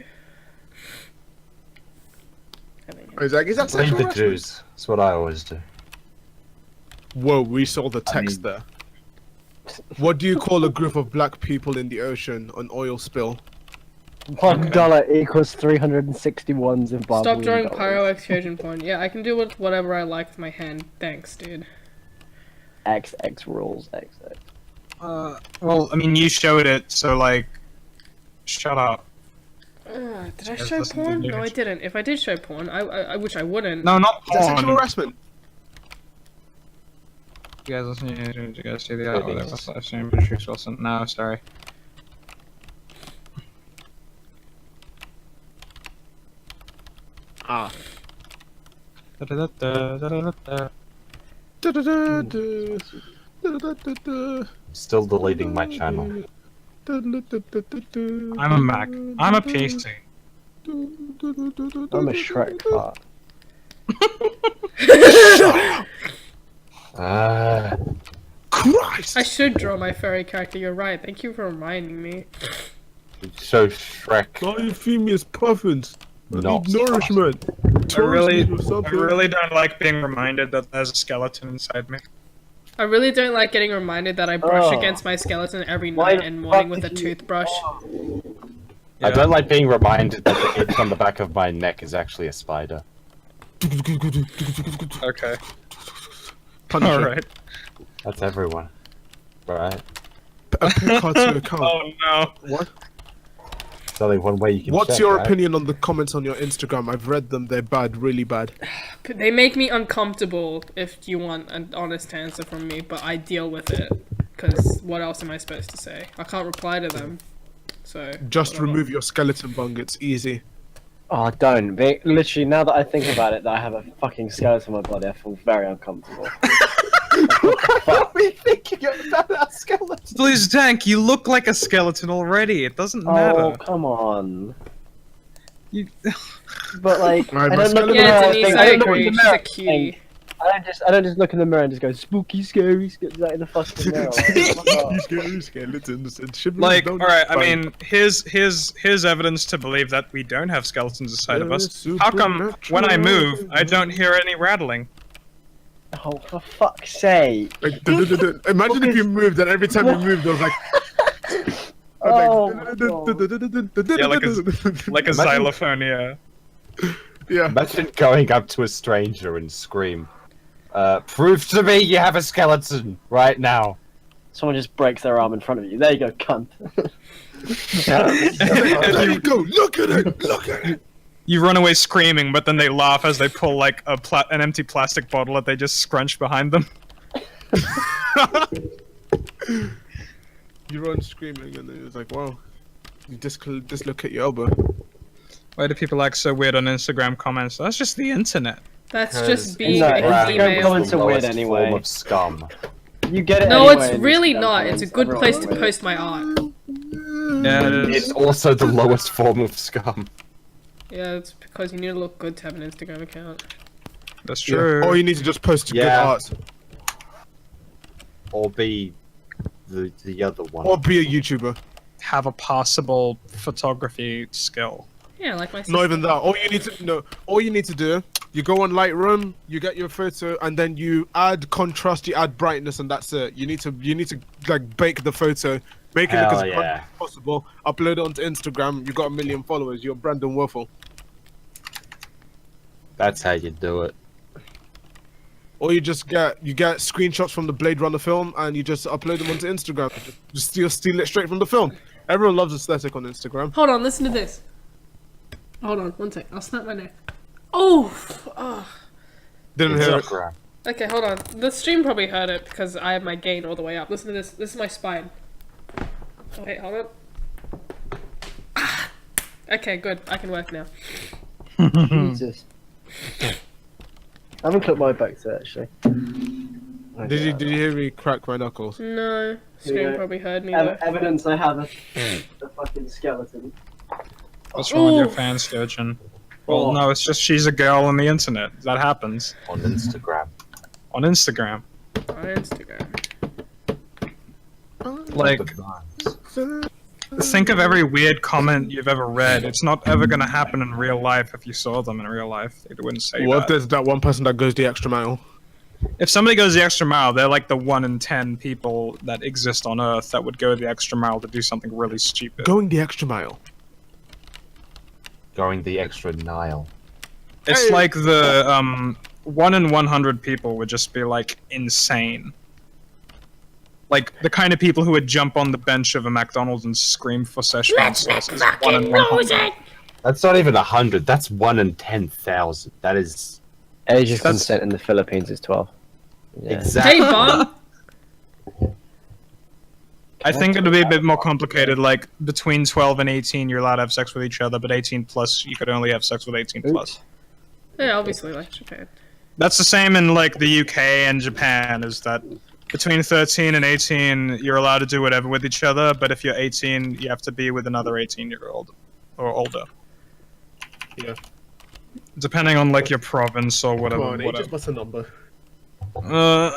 Is that Blame sexual the harassment? Jews. That's what I always do. Whoa, we saw the text there. What do you call a group of black people in the ocean? An oil spill. $1 equals 361 Zimbabwean Stop drawing dollars. pyro explosion porn. Yeah, I can do whatever I like with my hand. Thanks, dude. XX rules, XX. Well, I mean, you showed it, so like, shut up. Did I Yes, show listen to porn? the No, I image. didn't. If I did show porn, I wish I wouldn't. No, not Is that sexual porn. harassment? You guys listen. Did you guys see the other? What's that? Same Patrice Wilson. No, sorry. Ah. Da-da-da-da, da-da-da-da. Still deleting my channel. I'm a Mac. I'm a PC. I'm a Shrek fart. Christ! I should draw my furry character. You're right. Thank you for reminding me. So Shrek. Polyphemus puffins. I Not need nourishment. I really Something. don't like being reminded that there's a skeleton inside me. I really don't like getting reminded that I brush Oh. against my skeleton every Why night the and morning fuck with a did you- toothbrush. I don't like being reminded that the itch on the back of my neck is actually a spider. Okay. Punisher. All right. That's everyone. Right? A Picasso account. Oh no. What? There's only one way you can What's check, your right? opinion on the comments on your Instagram? I've read them. They're bad, really bad. They make me uncomfortable if you want an honest answer from me, but I deal with it. Because what else am I supposed to say? I can't reply to them. So. Just whatever. remove your skeleton bung. It's easy. Oh, don't. Literally, now that I think about it, that I have a fucking skeleton on my body, I feel very uncomfortable. Why are we thinking about our skeleton? Please, Tank, you look like a skeleton already. It doesn't Oh, matter. come on. You... But like, Right, I my don't look in the Yeah, mirror. Denise, think, I I don't look agree. in the She's mirror. a cutie. I don't just look in the mirror and just go spooky, scary, like in the fucking mirror. Scary skeletons and shivering Like, down alright, I spine. mean, here's evidence to believe that we don't have skeletons inside of us. How come when I move, I don't hear any rattling? Oh, for fuck's sake! Like, imagine if you moved and every time you moved, there was like. Oh, Yeah, like a xylophone, yeah. Yeah. Imagine going up to a stranger and scream, prove to me you have a skeleton right now. Someone just breaks their arm in front of you. There you go, cunt. There you go. Look at it. Look at it. You run away screaming, but then they laugh as they pull like an empty plastic bottle that they just scrunch behind them. You run screaming, and then it's like, wow. You dislocate your elbow. Why do people act so weird on Instagram comments? That's just the internet. That's Because just being No, a Instagram female. comments are weird Lowest anyway. form of scum. You get it. No, anyway it's in really Instagram not. It's a comments. good Everyone place does to it. post my art. Yeah, it is. It's also the lowest form of scum. Yeah, it's because you need to look good to have an Instagram account. That's Yeah. true. Or you need to just post good Yeah. art. Or be the other one. Or be a YouTuber. Have a possible photography skill. Yeah, like my sister. Not even that. All you need to do, you go on Lightroom, you get your photo, and then you add contrast, you add brightness, and that's it. You need to like bake the photo, make it look Hell as yeah. bright as possible, upload it onto Instagram. You got 1 million followers. You're Brandon Waffle. That's how you do it. Or you just get screenshots from the Blade Runner film and you just upload them onto Instagram. Just steal it straight from the film. Everyone loves aesthetic on Instagram. Hold on, listen to this. Hold on, one sec. I'll snap my neck. Oh! Didn't hear it. Instagram. Okay, hold on. The stream probably heard it because I have my gain all the way up. Listen to this. This is my spine. Wait, hold on. Okay, good. I can work now. Jesus. I haven't clicked my back to it, actually. Did you hear me crack my knuckles? No. Stream Yeah. probably heard me though. Evidence I have a fucking skeleton. What's wrong with your Ooh. fans, Hyojin? Well, Oh. no, it's just she's a girl on the internet. That happens. On Instagram. On Instagram. On Instagram. Like, think of every weird comment you've ever read. It's not ever gonna happen in real life if you saw them in real life. They wouldn't say What if that. there's that one person that goes the extra mile? If somebody goes the extra mile, they're like the 1 in 10 people that exist on Earth that would go the extra mile to do something really stupid. Going the extra mile. Going the extra Nile. It's Hey. like the 1 in 100 people would just be like insane. Like the kind of people who would jump on the bench of a McDonald's and scream for Szechuan sauce is 1 in 100. That's not even 100. That's 1 in 10,000. That is Age of That's- consent in the Philippines is 12. Yeah. exactly. Hey, Bob! I think it'd be a bit more complicated. Like between 12 and 18, you're allowed to have sex with each other, but 18 plus, you could only have sex with 18 plus. Yeah, obviously, like Japan. That's the same in like the UK and Japan. Is that between 13 and 18, you're allowed to do whatever with each other, but if you're 18, you have to be with another 18-year-old or older. Yeah. Depending on like your province or whatever. Come on, Age, what's the number? Uh,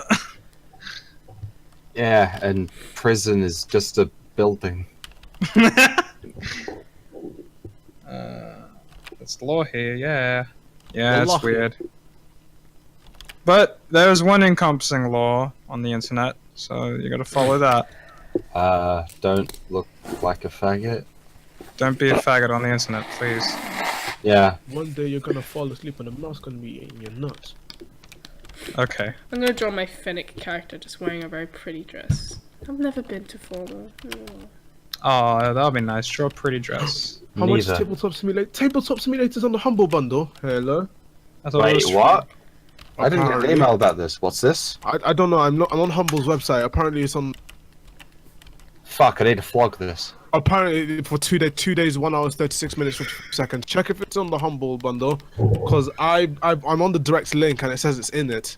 Yeah, and prison is just a building. That's the law here, yeah. Yeah, The it's law here. weird. But there's one encompassing law on the internet, so you gotta follow that. Don't look like a faggot. Don't be a faggot on the internet, please. Yeah. One day you're gonna fall asleep and the mouse gonna be in your nuts. Okay. I'm gonna draw my Fennec character just wearing a very pretty dress. I've never been to formal. Oh, that'll be nice. Draw a pretty dress. How much is Neither. Tabletop Simulator? Tabletop Simulator's on the Humble Bundle. Hello. I thought it Wait, was what? I didn't get an Apparently. email about this. What's this? I don't know. I'm on Humble's website. Apparently it's on. Fuck, I need to flog this. Apparently for 2 days, 1 hour 36 minutes 50 seconds. Check if it's on the Humble Bundle, because I'm on the direct link and it says it's in it.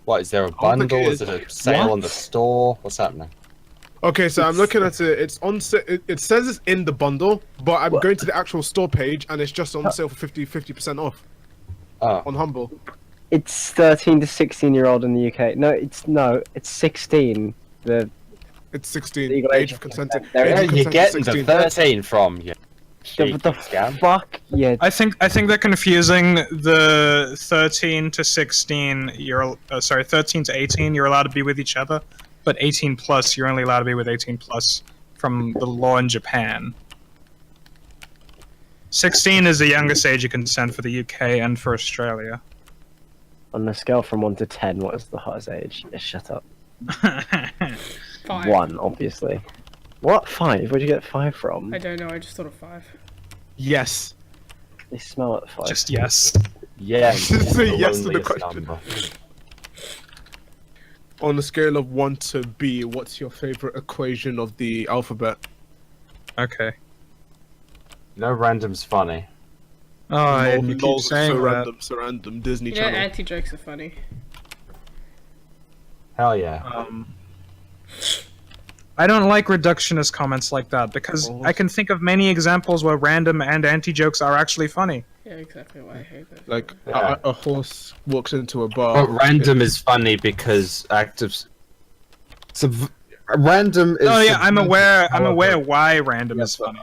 What, is there a don't think bundle? it Is is. it a sale What? on the store? What's happening? Okay, so I'm looking at it. It's on. It says it's in the bundle, but I'm going to the actual store page and it's just on sale for 50% off Oh, on Humble. It's 13 to 16-year-old in the UK. It's 16. The It's 16. Legal Age of consent. There where it are Age of you consent getting is the 16. 13 from? You cheeky the scam. fuck? Yeah. I think they're confusing the 13 to 16. 13 to 18. You're allowed to be with each other, but 18 plus, you're only allowed to be with 18 plus from the law in Japan. 16 is the youngest age of consent for the UK and for Australia. On a scale from 1 to 10, what is the hottest age? Shut up. 5. 1, obviously. What? 5? Where'd you get 5 from? I don't know, I just thought of 5. Yes. They smell at 5. Just yes. Yeah. Just say yes to the loneliest question. number. On a scale of 1 to B, what's your favorite equation of the alphabet? Okay. No random's funny. Oh, Lol, you keep lol, saying that. so random. Disney You know, Channel. anti-jokes are funny. Hell yeah. I don't like reductionist comments like that because I can think of many examples where random and anti-jokes are actually funny. Yeah, exactly why I hate that. Like Yeah. a horse walks into a bar. But random is funny because active. Random is. Oh yeah, I'm aware. I'm However- aware why random Yeah, is but- funny.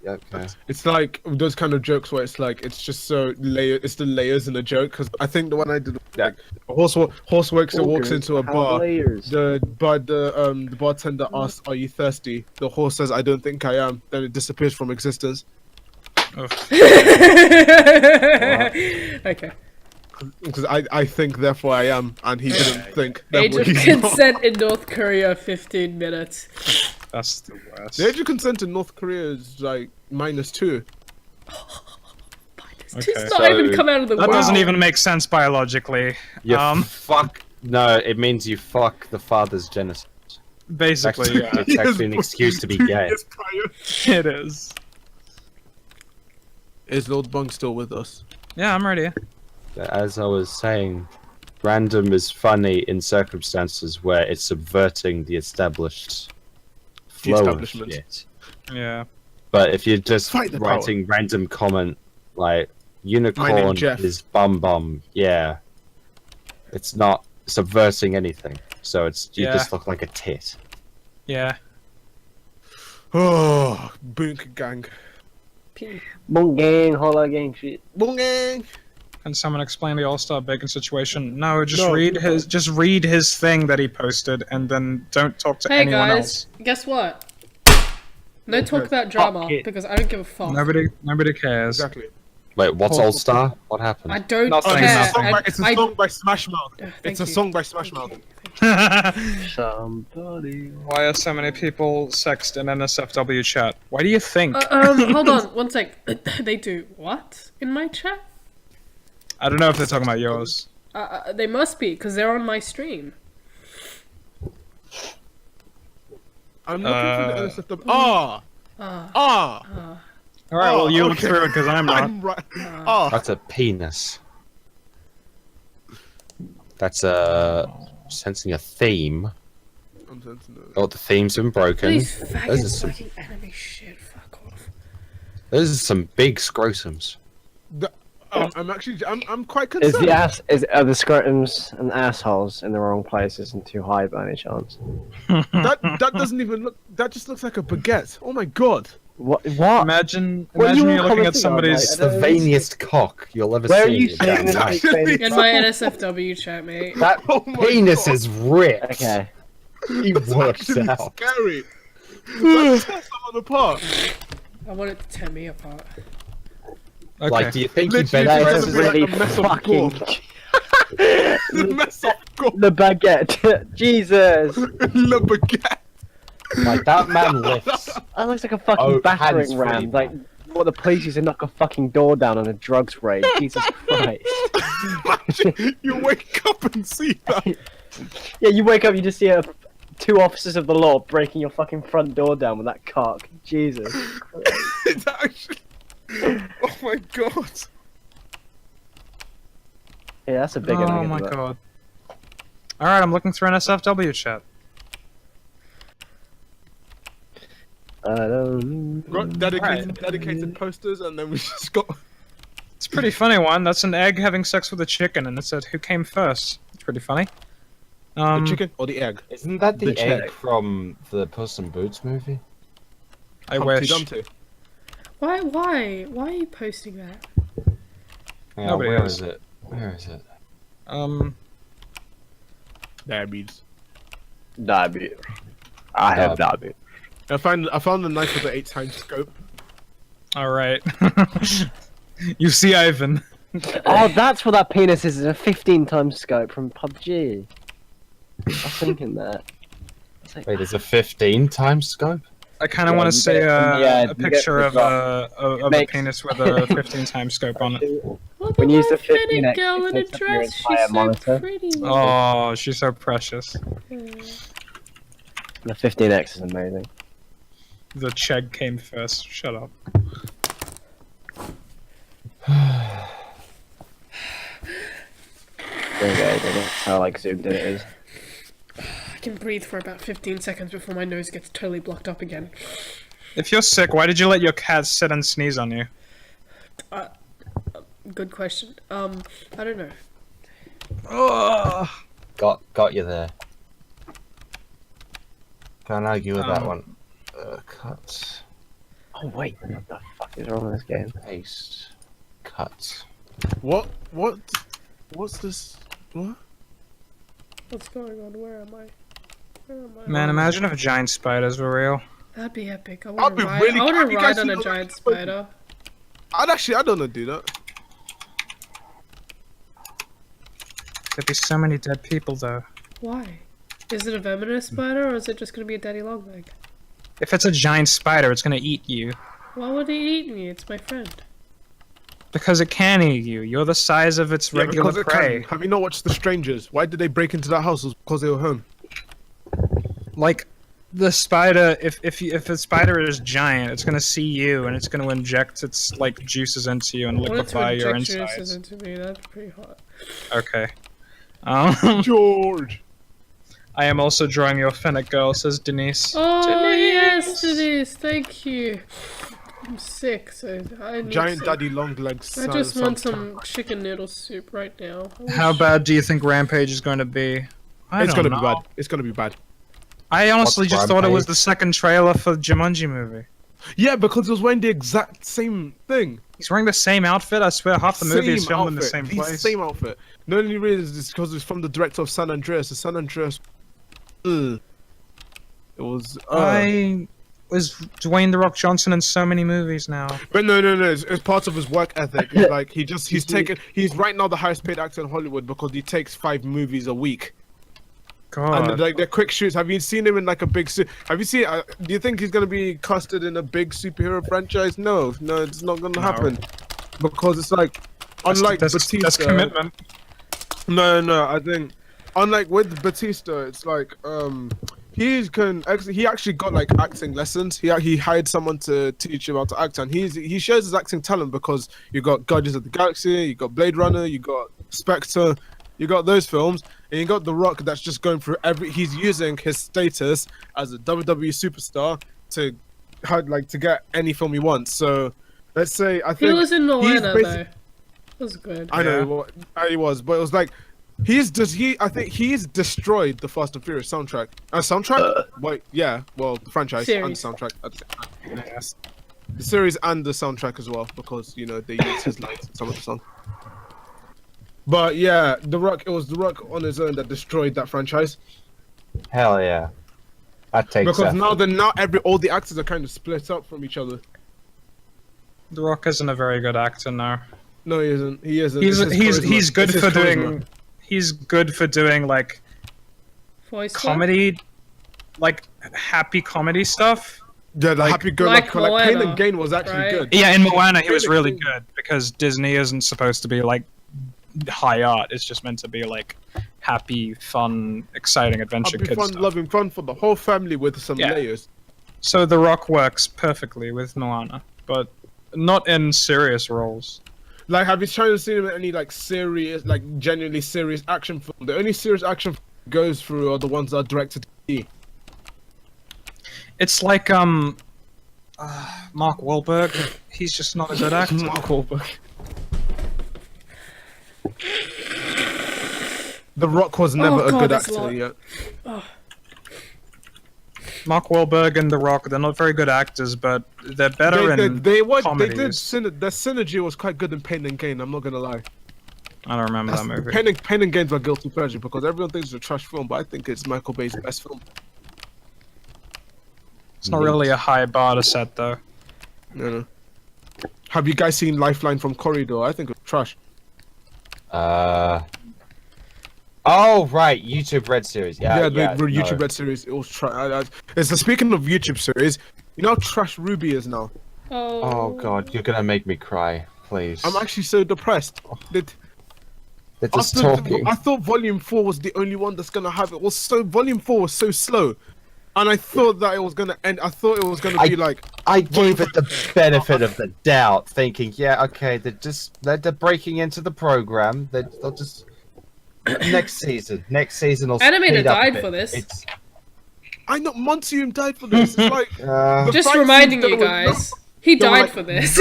Yeah, okay. It's like those kind of jokes where it's like it's just so layer. It's the layers in a joke. Because I think the one I did, like a horse walks into a bar. The bartender asks, "Are you thirsty?" The horse says, "I don't think I am." Then it disappears from existence. Ugh. Okay. Because I think, therefore I am, and he didn't think. Age Therefore of he's not. consent in North Korea, 15 minutes. That's the worst. The age of consent in North Korea is like -2. It's Okay. not So- even come out of the That womb. doesn't even make sense biologically. You Um, fuck. No, it means you fuck the father's genocide. Basically, yeah, It's actually an excuse to be 2 gay. years prior. it is. Is Lord Bung still with us? Yeah, I'm ready. As I was saying, random is funny in circumstances where it's subverting the established flow of establishment. shit. Yeah. But if you're just Fight the writing random comment like My unicorn name's Jeff. is bum bum, yeah, it's not subverting anything. So it's you Yeah. just look like a tit. Yeah. Oh, Boonk Gang. Boom gang, holla gang shit. Boonk Gang! Can someone explain the All-Star Bacon situation? No, just No. read his thing that he posted, and then don't talk to Hey anyone guys, else. guess what? No talk about drama it. because I don't give a fuck. Nobody cares. Exactly. Wait, what's Oh. All Star? What happened? I don't Nothing, care. nothing. It's a song by Smash Mouth. Thank It's a you. song by Smash Mouth. Somebody. Why are so many people sexed in NSFW chat? Why do you think? Hold on, one sec. They do what in my chat? I don't know if they're talking about yours. They must be because they're on my stream. I'm looking for the NSFW. Ah. All right, well you look okay. through it because I'm not. I'm right. Oh, That's a penis. That's sensing a theme. I'm sensing it. Oh, the theme's been broken. These Those are faggots some, fucking anime shit. Fuck off. those are some big scrotums. I'm quite Is concerned. are the scrotums and assholes in the wrong places and too high by any chance? That doesn't even look. That just looks like a baguette. Oh my god. What? Imagine What are you you're looking at commenting on, somebody's. It's the veiniest cock you'll ever Where are see. you in saying your damn this? life. In my NSFW chat, mate. That Oh my penis God. is ripped. Okay. He works Actually out. scary. Let's tear someone apart. I want it to tear me apart. Okay. Like, do you think he Literally, bench That It's is gonna presses be really like a mess of fucking The mess up. Go. the baguette. Jesus. Le baguette. like that man lifts. That looks like a fucking Oh, battering hands-free, ram. Like what the police used to knock a fucking door down on a drugs raid. Jesus Christ. Imagine you wake up and see that. Yeah, you wake up, you just see two officers of the law breaking your fucking front door down with that cock. Jesus. It's actually. Oh my god. Yeah, that's a big one. Oh my god. All right, I'm looking through NSFW chat. Got dedicated, Right. dedicated posters, and then we just got. It's a pretty funny one. That's an egg having sex with a chicken, and it said who came first. It's pretty funny. The chicken or the egg? Isn't that the The egg check. from the Puss in Boots movie? I Humpty wish. Dumpty. Why are you posting that? Yeah, Nobody where is. is it? Where is it? Diabetes. Diabetes. I have diabetes. I found the knife with the 8x scope. All right. You see, Ivan. Oh, that's what that penis is. It's a 15 times scope from PUBG. I was thinking that. It's like, Wait, there's a 15 times scope? I kind of Yeah, want to you see get- yeah, a you get picture the of drop. a Makes- penis with a 15 times scope on it. What When you use the fitted 15X, girl it in a takes up your dress. She's entire so monitor. pretty. Oh, she's so precious. the 15X is amazing. The Chegg came first. Shut up. There you go. That's how like zoomed in it is. I can breathe for about 15 seconds before my nose gets totally blocked up again. If you're sick, why did you let your cat sit and sneeze on you? Good question. I don't know. Oh. Got you there. Can't argue with that one. Cut. Oh wait, what the fuck is wrong with this game? Paste. Cut. What's this? What? What's going on? Where am I? Where am I? Man, imagine if giant spiders were real. That'd be epic. I I'd want be to ride. really- I want have to you ride guys on seen a the giant last spider. I don't want to do that. There'd be so many dead people, though. Why? Is it a venomous spider or is it just gonna be a daddy longleg? If it's a giant spider, it's gonna eat you. Why would it eat me? It's my friend. Because it can eat you. You're the size of its Yeah, regular because it prey. can. Have you not watched The Strangers? Why did they break into that house? It was because they were home. Like, the spider, if the spider is giant, it's gonna see you and it's gonna inject its like juices into you and I wanted to liquefy your inject juices insides. into me. That's pretty hot. Okay. George. I am also drawing your Fennec girl, says Denise. Oh yes, Denise. Thank you. I'm sick, so I need Giant some. daddy long legs. I just want some chicken noodle soup right now. How bad do you think Rampage is going to be? It's gonna be bad. It's gonna be bad. I honestly What's just thought it was Rampage? the second trailer for the Jumanji movie. Yeah, because it was wearing the exact same thing. He's wearing the same outfit. I swear, half the movie is Same filmed in the outfit. same The place. same outfit. The only reason is because it's from the director of San Andreas. The San Andreas. It was. I was Dwayne the Rock Johnson in so many movies now. But no. It's part of his work ethic. It's like he's right now the highest paid actor in Hollywood because he takes 5 movies a week. God. And like they're quick shoots. Have you seen him in like a big suit? Have you seen? Do you think he's gonna be casted in a big superhero franchise? No, it's not gonna happen. Because it's like, unlike Batista. That's commitment. No. I think, unlike with Batista, it's like he actually got like acting lessons. He hired someone to teach him how to act, and he shows his acting talent because you got Guardians of the Galaxy, you got Blade Runner, you got Spectre. You got those films, and you got The Rock that's just going through he's using his status as a WWE superstar to get any film he wants. So let's say I think He was in Moana basi- though. It was good. I know he was, but it was like I think he's destroyed the Fast and Furious soundtrack. Wait, yeah, well the franchise Series. and the soundtrack. At the same time. Yes. The series and the soundtrack as well, because they use his lines in some of the songs. But yeah, it was The Rock on his own that destroyed that franchise. Hell yeah. That takes Because effort. all the actors are kind of split up from each other. The Rock isn't a very good actor now. No, he isn't. He isn't. He's good It's his for charisma. doing. He's good for doing like Voice comedy, like happy comedy stuff. Yeah, the like- happy-go-lucky. like Like Pain Moana, and Gain was actually right? good. Yeah, in Moana he was Really really cool. good because Disney isn't supposed to be like high art. It's just meant to be like happy, fun, exciting adventure Happy, kid fun, stuff. loving fun for the whole family with some Yeah. layers. So The Rock works perfectly with Moana, but not in serious roles. Like, have you tried to see him in any like serious, like genuinely serious action film? The only serious action film he goes through are the ones that are directed to me. It's like Mark Wahlberg. He's just not a good actor. Mark Wahlberg. The Rock was never a God, good that's actor long. yet. Mark Wahlberg and The Rock, they're not very good actors, but they're better in They did. comedies. Their synergy was quite good in Pain and Gain. I'm not gonna lie. I don't remember that movie. Pain and Gain's my guilty pleasure because everyone thinks it's a trash film, but I think it's Michael Bay's best film. It's not really a high bar to set, though. No. Have you guys seen Lifeline from Corridor? I think it's trash. Oh right, YouTube Red series. Yeah, the YouTube no. Red series. It was trash. It's speaking of YouTube series. You know how trash Ruby is now. Oh god, you're gonna make me cry, please. I'm actually so depressed. They're just talking. I thought Volume 4 was the only one that's gonna have it. Volume 4 was so slow, and I thought that it was gonna end. I thought it was gonna be like. I gave it the benefit of the doubt, thinking, yeah, okay, they're breaking into the program. They'll just next season will Animator speed up a died bit. for this. It's, I know Montium died for this. It's like the Just fight reminding scenes you that were- guys, he they were died like- for this.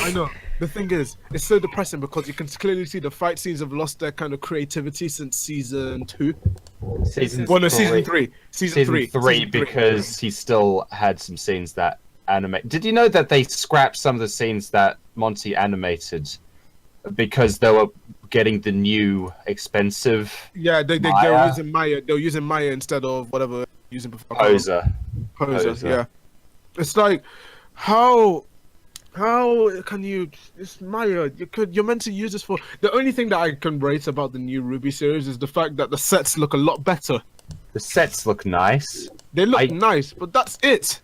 I know. The thing is, it's so depressing because you can clearly see the fight scenes have lost their kind of creativity since season 2. season Well, no, three. season 3. Season 3 because he still had some scenes that animate. Did you know that they scrapped some of the scenes that Monty animated because they were getting the new expensive Yeah, they were Maya? using Maya. They were using Maya instead of whatever they were using before. poser? Poser, yeah. It's like how can you? It's Maya. You're meant to use this for. The only thing that I can rate about the new Ruby series is the fact that the sets look a lot better. The sets look nice. They look nice, but that's it.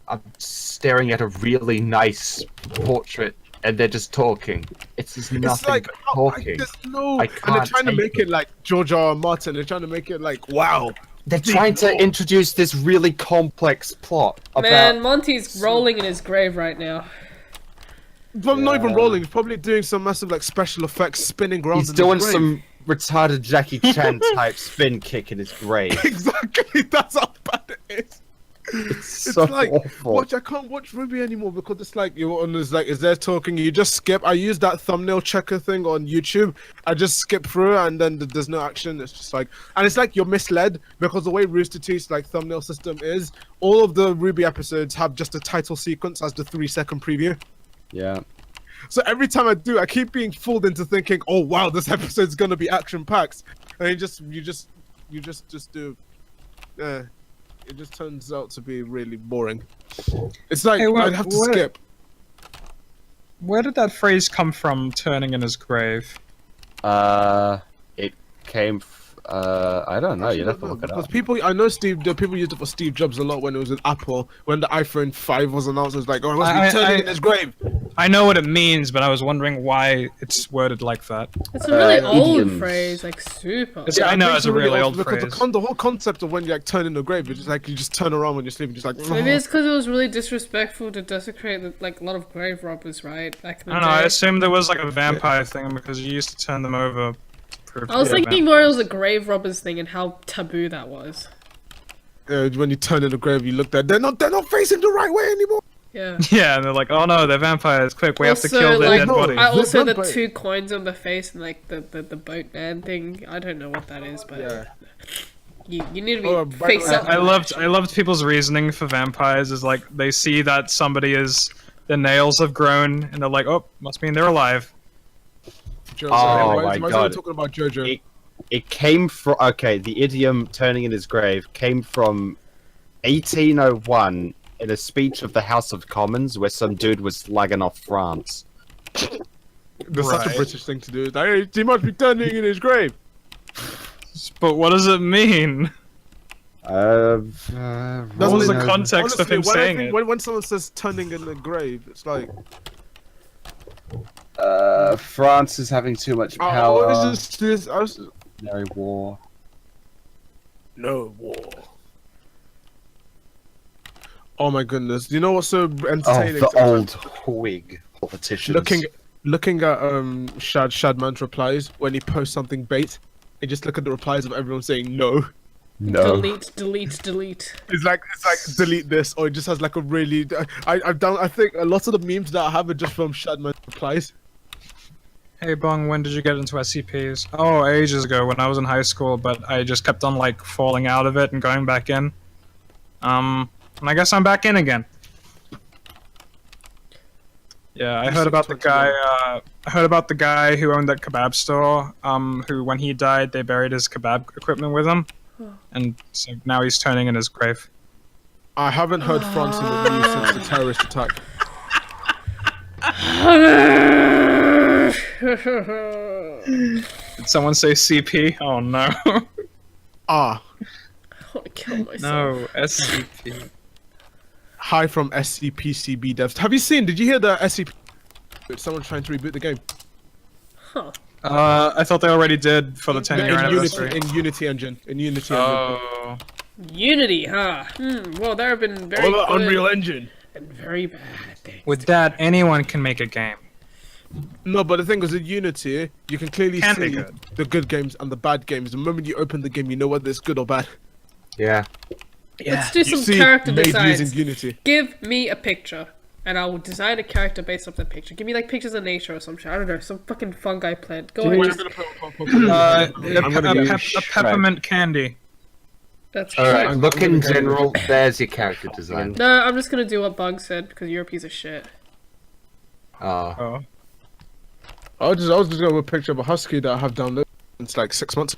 I'm staring at a really nice portrait and they're just talking. It's just nothing It's like but talking. there's no, I and they're can't trying to take make it like George R. R. Martin. They're trying to make it like wow. They're trying to introduce this really complex plot about. Man, Monty's rolling in his grave right now. But not even rolling. He's probably doing some massive like special effects, spinning around. He's in doing his grave. some retarded Jackie Chan type spin kick in his grave. Exactly. That's how bad it is. It's so like awful. watch. I can't watch Ruby anymore because it's like you're on this like is there talking? You just skip. I use that thumbnail checker thing on YouTube. I just skip through and then there's no action. It's just like and it's like you're misled because the way Rooster Teeth's like thumbnail system is, all of the Ruby episodes have just a title sequence as the 3-second preview. Yeah. So every time I do, I keep being fooled into thinking, "Oh wow, this episode's gonna be action packed," and you just do. It just turns out to be really boring. It's like Hey, I'd have to skip. Where did that phrase come from? Turning in his grave. It came. I don't know. You'd have to look it Because up. I know the people used it for Steve Jobs a lot when it was in Apple. When the iPhone 5 was announced, it was like, "Oh, it must be turning in his grave." I know what it means, but I was wondering why it's worded like that. It's a really old idioms. phrase, like super. Yeah, I know, makes it's a it really old because phrase. the whole concept of when you like turn in the grave, it's just like you just turn around when you're sleeping, just like. Maybe it's because it was really disrespectful to desecrate like a lot of grave robbers, right? Back in the I don't know. I day. assumed there was like a vampire thing because you used to turn them over. I was thinking more it was a grave robbers thing and how taboo that was. When you turn in the grave, you look at they're not facing the right way anymore. Yeah. Yeah, and they're like, "Oh no, they're vampires! Quick, we have to Also, kill their like, dead no, body." Also, the Vampire. 2 coins on the face and like the boatman thing. I don't know what that is, but you need to be Oh, by face the way, up. I loved people's reasoning for vampires is like they see that somebody is their nails have grown and they're like, "Oh, must mean they're alive." Jojo. Oh Why my is God. everyone talking about Jojo? It came from the idiom "turning in his grave" came from 1801 in a speech of the House of Commons where some dude was slagging off France. That's such a Right. British thing to do. Like, he must be turning in his grave. But what does it mean? What What was the context of him when saying it? When someone says turning in the grave, it's like, France is having too much oh, power. it's just this. No war. No war. Oh my goodness! Do you know what's so Oh, entertaining? the to me? old Whig politicians. Looking at Shadman's replies when he posts something bait, and just look at the replies of everyone saying no. No. Delete. It's like delete this, or it just has like a really. I think a lot of the memes that I have are just from Shadman's replies. Hey Bong, when did you get into SCPs? Oh, ages ago when I was in high school, but I just kept on like falling out of it and going back in. And I guess I'm back in again. Yeah, I heard about the guy. I heard about the guy who owned that kebab store. Who, when he died, they buried his kebab equipment with him, and so now he's turning in his grave. I haven't heard France in the news since the terrorist attack. Did someone say CP? Oh no. Ah, I want to kill myself. No, SCP. hi from SCPCB devs. Have you seen? Did you hear the SCP? Someone trying to reboot the game Huh. I thought they already did for the 10-year in anniversary. Unity engine. Oh. Unity, huh? Well, there have been very Or the good Unreal Engine. and very bad things. With that, anyone can make a game. No, but the thing is, in Unity, you can clearly Can be see good. the good games and the bad games. The moment you open the game, you know whether it's good or bad. Yeah. Let's do You some see, character made designs. using Unity. Give me a picture, and I will design a character based off that picture. Give me like pictures of nature or some shit. I don't know, some fucking fungi plant. Go ahead. What just- A peppermint candy. That's Alright, cute. look in general, there's your character design. No, I'm just gonna do what Bug said because you're a piece of shit. Oh. Oh. I was just going with a picture of a husky that I have downloaded. It's like 6 months.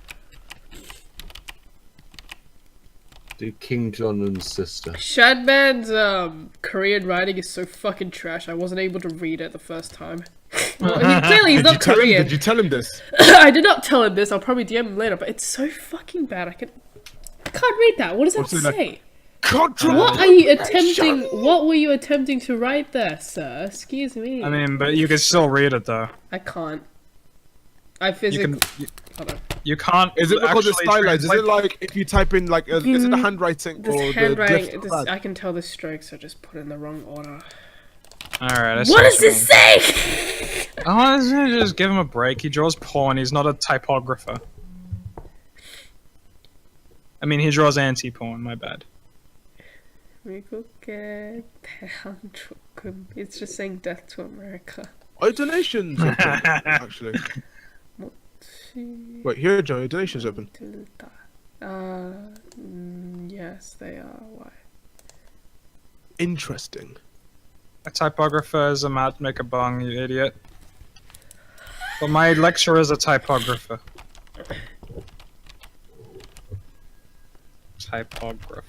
Do King John and sister. Shadman's Korean writing is so fucking trash. I wasn't able to read it the first time. Well, clearly he's not Korean. Did you tell him this? I did not tell him this. I'll probably DM him later, but it's so fucking bad. I can't read that. What does that What's it like? say? What are you attempting? What were you attempting to write there, sir? Excuse me. I mean, but you can still read it though. I can't. I You physically. can. Hold on. You can't. Is it because it's actually stylized? Is translate- it like if you type in like, is it the handwriting This or handwriting. the This, glyphs? I can tell the strokes are just put in the wrong order. All right. I see What does you this mean. say? Oh, just give him a break. He draws porn. He's not a typographer. I mean, he draws anti-porn. My bad. It's just saying death to America. Oh, donations open, actually. Wait, here, Joe, your donations open. Yes, they are. Why? Interesting. A typographer is a mat make a bong, you idiot. But my lecturer is a typographer. Typographer.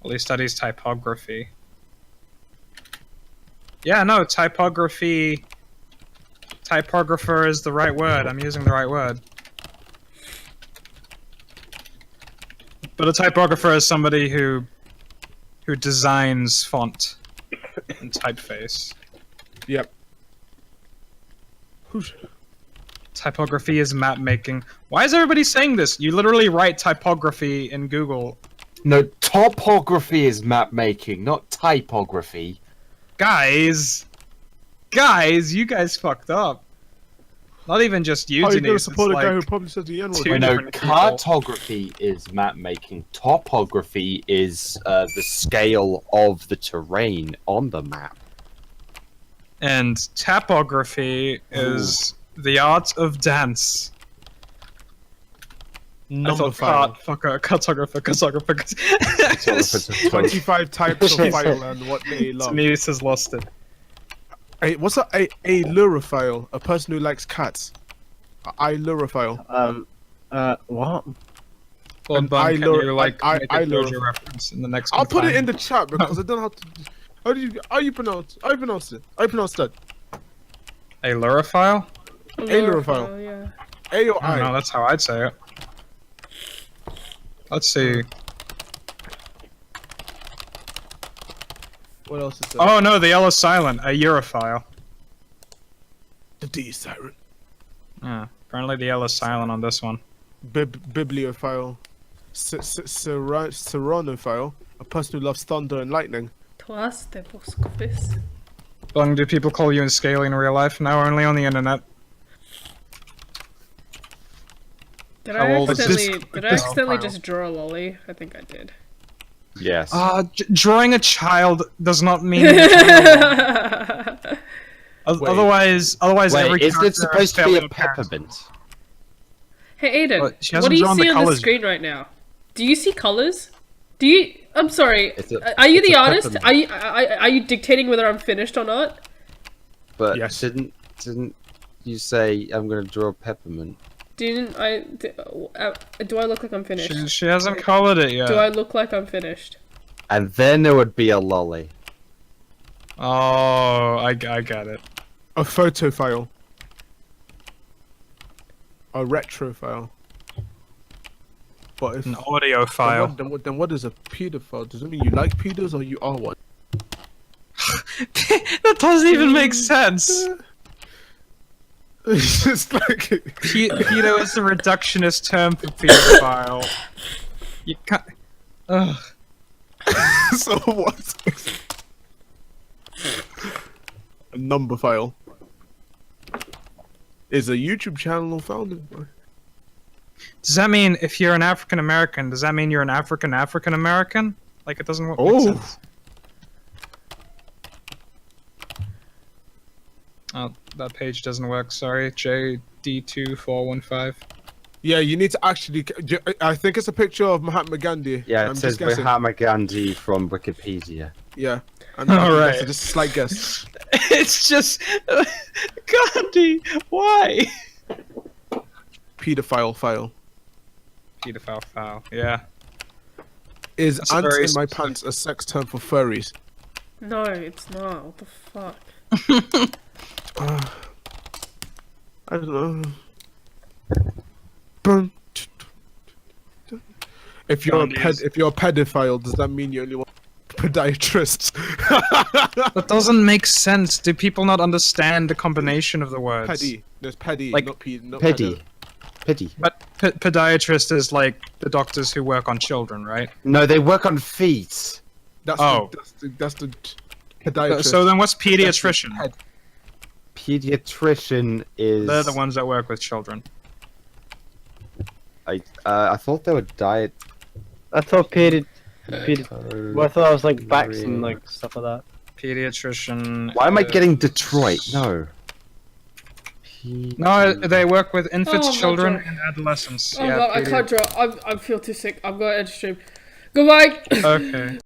Well, he studies typography. Yeah, no, typography. Typographer is the right word. I'm using the right word. But a typographer is somebody who designs font and typeface. Yep. Who's... Typography is map making. Why is everybody saying this? You literally write typography in Google. No, topography is map making, not typography. Guys, you guys fucked up. Not even just Oh, you're using gonna it. support a it's guy like who probably says the N-word. two right? No, different people. cartography is map making. Topography is the scale of the terrain on the map. And tapography is the art of dance. Number 5. Cartographer. 25 types of file and what they love. News has lost it. Hey, what's a lurophile? A person who likes cats. A lurophile. What? Lord An Bun, can Ilur- you like an make a Ilur- Dojo reference in the next I'll put it in confinement? the chat because I don't know how to. How you pronounce? I pronounce it. I pronounce that. A lurophile? Lurophile. Yeah. A or I don't know, I. that's how I'd say it. Let's see. What else is there? Oh no, the L is silent. A Europhile. The D is siren. Yeah, apparently the L is silent on this one. Bibliophile. Serranophile. A person who loves thunder and lightning. Toaste Boscovis. Bung, do people call you in Scaly in real life? No, only on the internet. Did How I old is this? accidentally just draw a lolly? I think I did. Yes. Drawing a child does not mean. Otherwise, Wait, every is character it supposed to be failing a apparent. peppermint? Hey Aiden, But she what hasn't do you drawn see the on the colours screen right now? Do you see colors? Do you? I'm sorry. It's a- Are you it's the a artist? peppermint. Are you dictating whether I'm finished or not? But Yes. didn't you say I'm gonna draw a peppermint? Do I look like I'm finished? She hasn't colored it yet. Do I look like I'm finished? And then there would be a lolly. Oh, I got it. A photophile. A retrophile. But if An audio file. then what is a pedophile? Does it mean you like pedos or you are one? That doesn't even make sense. It's just like Pedo is the reductionist term for pedophile. You can't. Ugh. so what? A number file is a YouTube channel founded by. Does that mean if you're an African American, does that mean you're an African American? Like it doesn't make Oh. sense. Oh, that page doesn't work. Sorry, JD2415. Yeah, you need to actually. I think it's a picture of Mahatma Gandhi. Yeah, I'm it just says guessing. Mahatma Gandhi from Wikipedia. Yeah. And Alright. that's just a slight guess. It's just Gandhi. Why? Pedophile file. Pedophile file. Yeah. Is That's ants very in my specific. pants a sex term for furries? No, it's not. What the fuck? I don't know. Bum. If you're Gandhi's. if you're a pedophile, does that mean you only want podiatrists? That doesn't make sense. Do people not understand the combination of the words? Pedi. There's pedi, Like, not ped. Not Pity. pedo. Pity. But podiatrist is like the doctors who work on children, right? No, they work on feet. That's Oh. that's the podiatrist. So then what's That's the pediatrician? ped- Pediatrician is. They're the ones that work with children. I thought they were diet. I thought well, I thought I was like backs and like stuff like that. Pediatrician. Why am I getting is- Detroit? No. No, they work with infants, Oh, I'm not children, drawing. and adolescents. Oh yeah, god, I can't draw. I feel too sick. I'm going to end stream. Goodbye. Okay.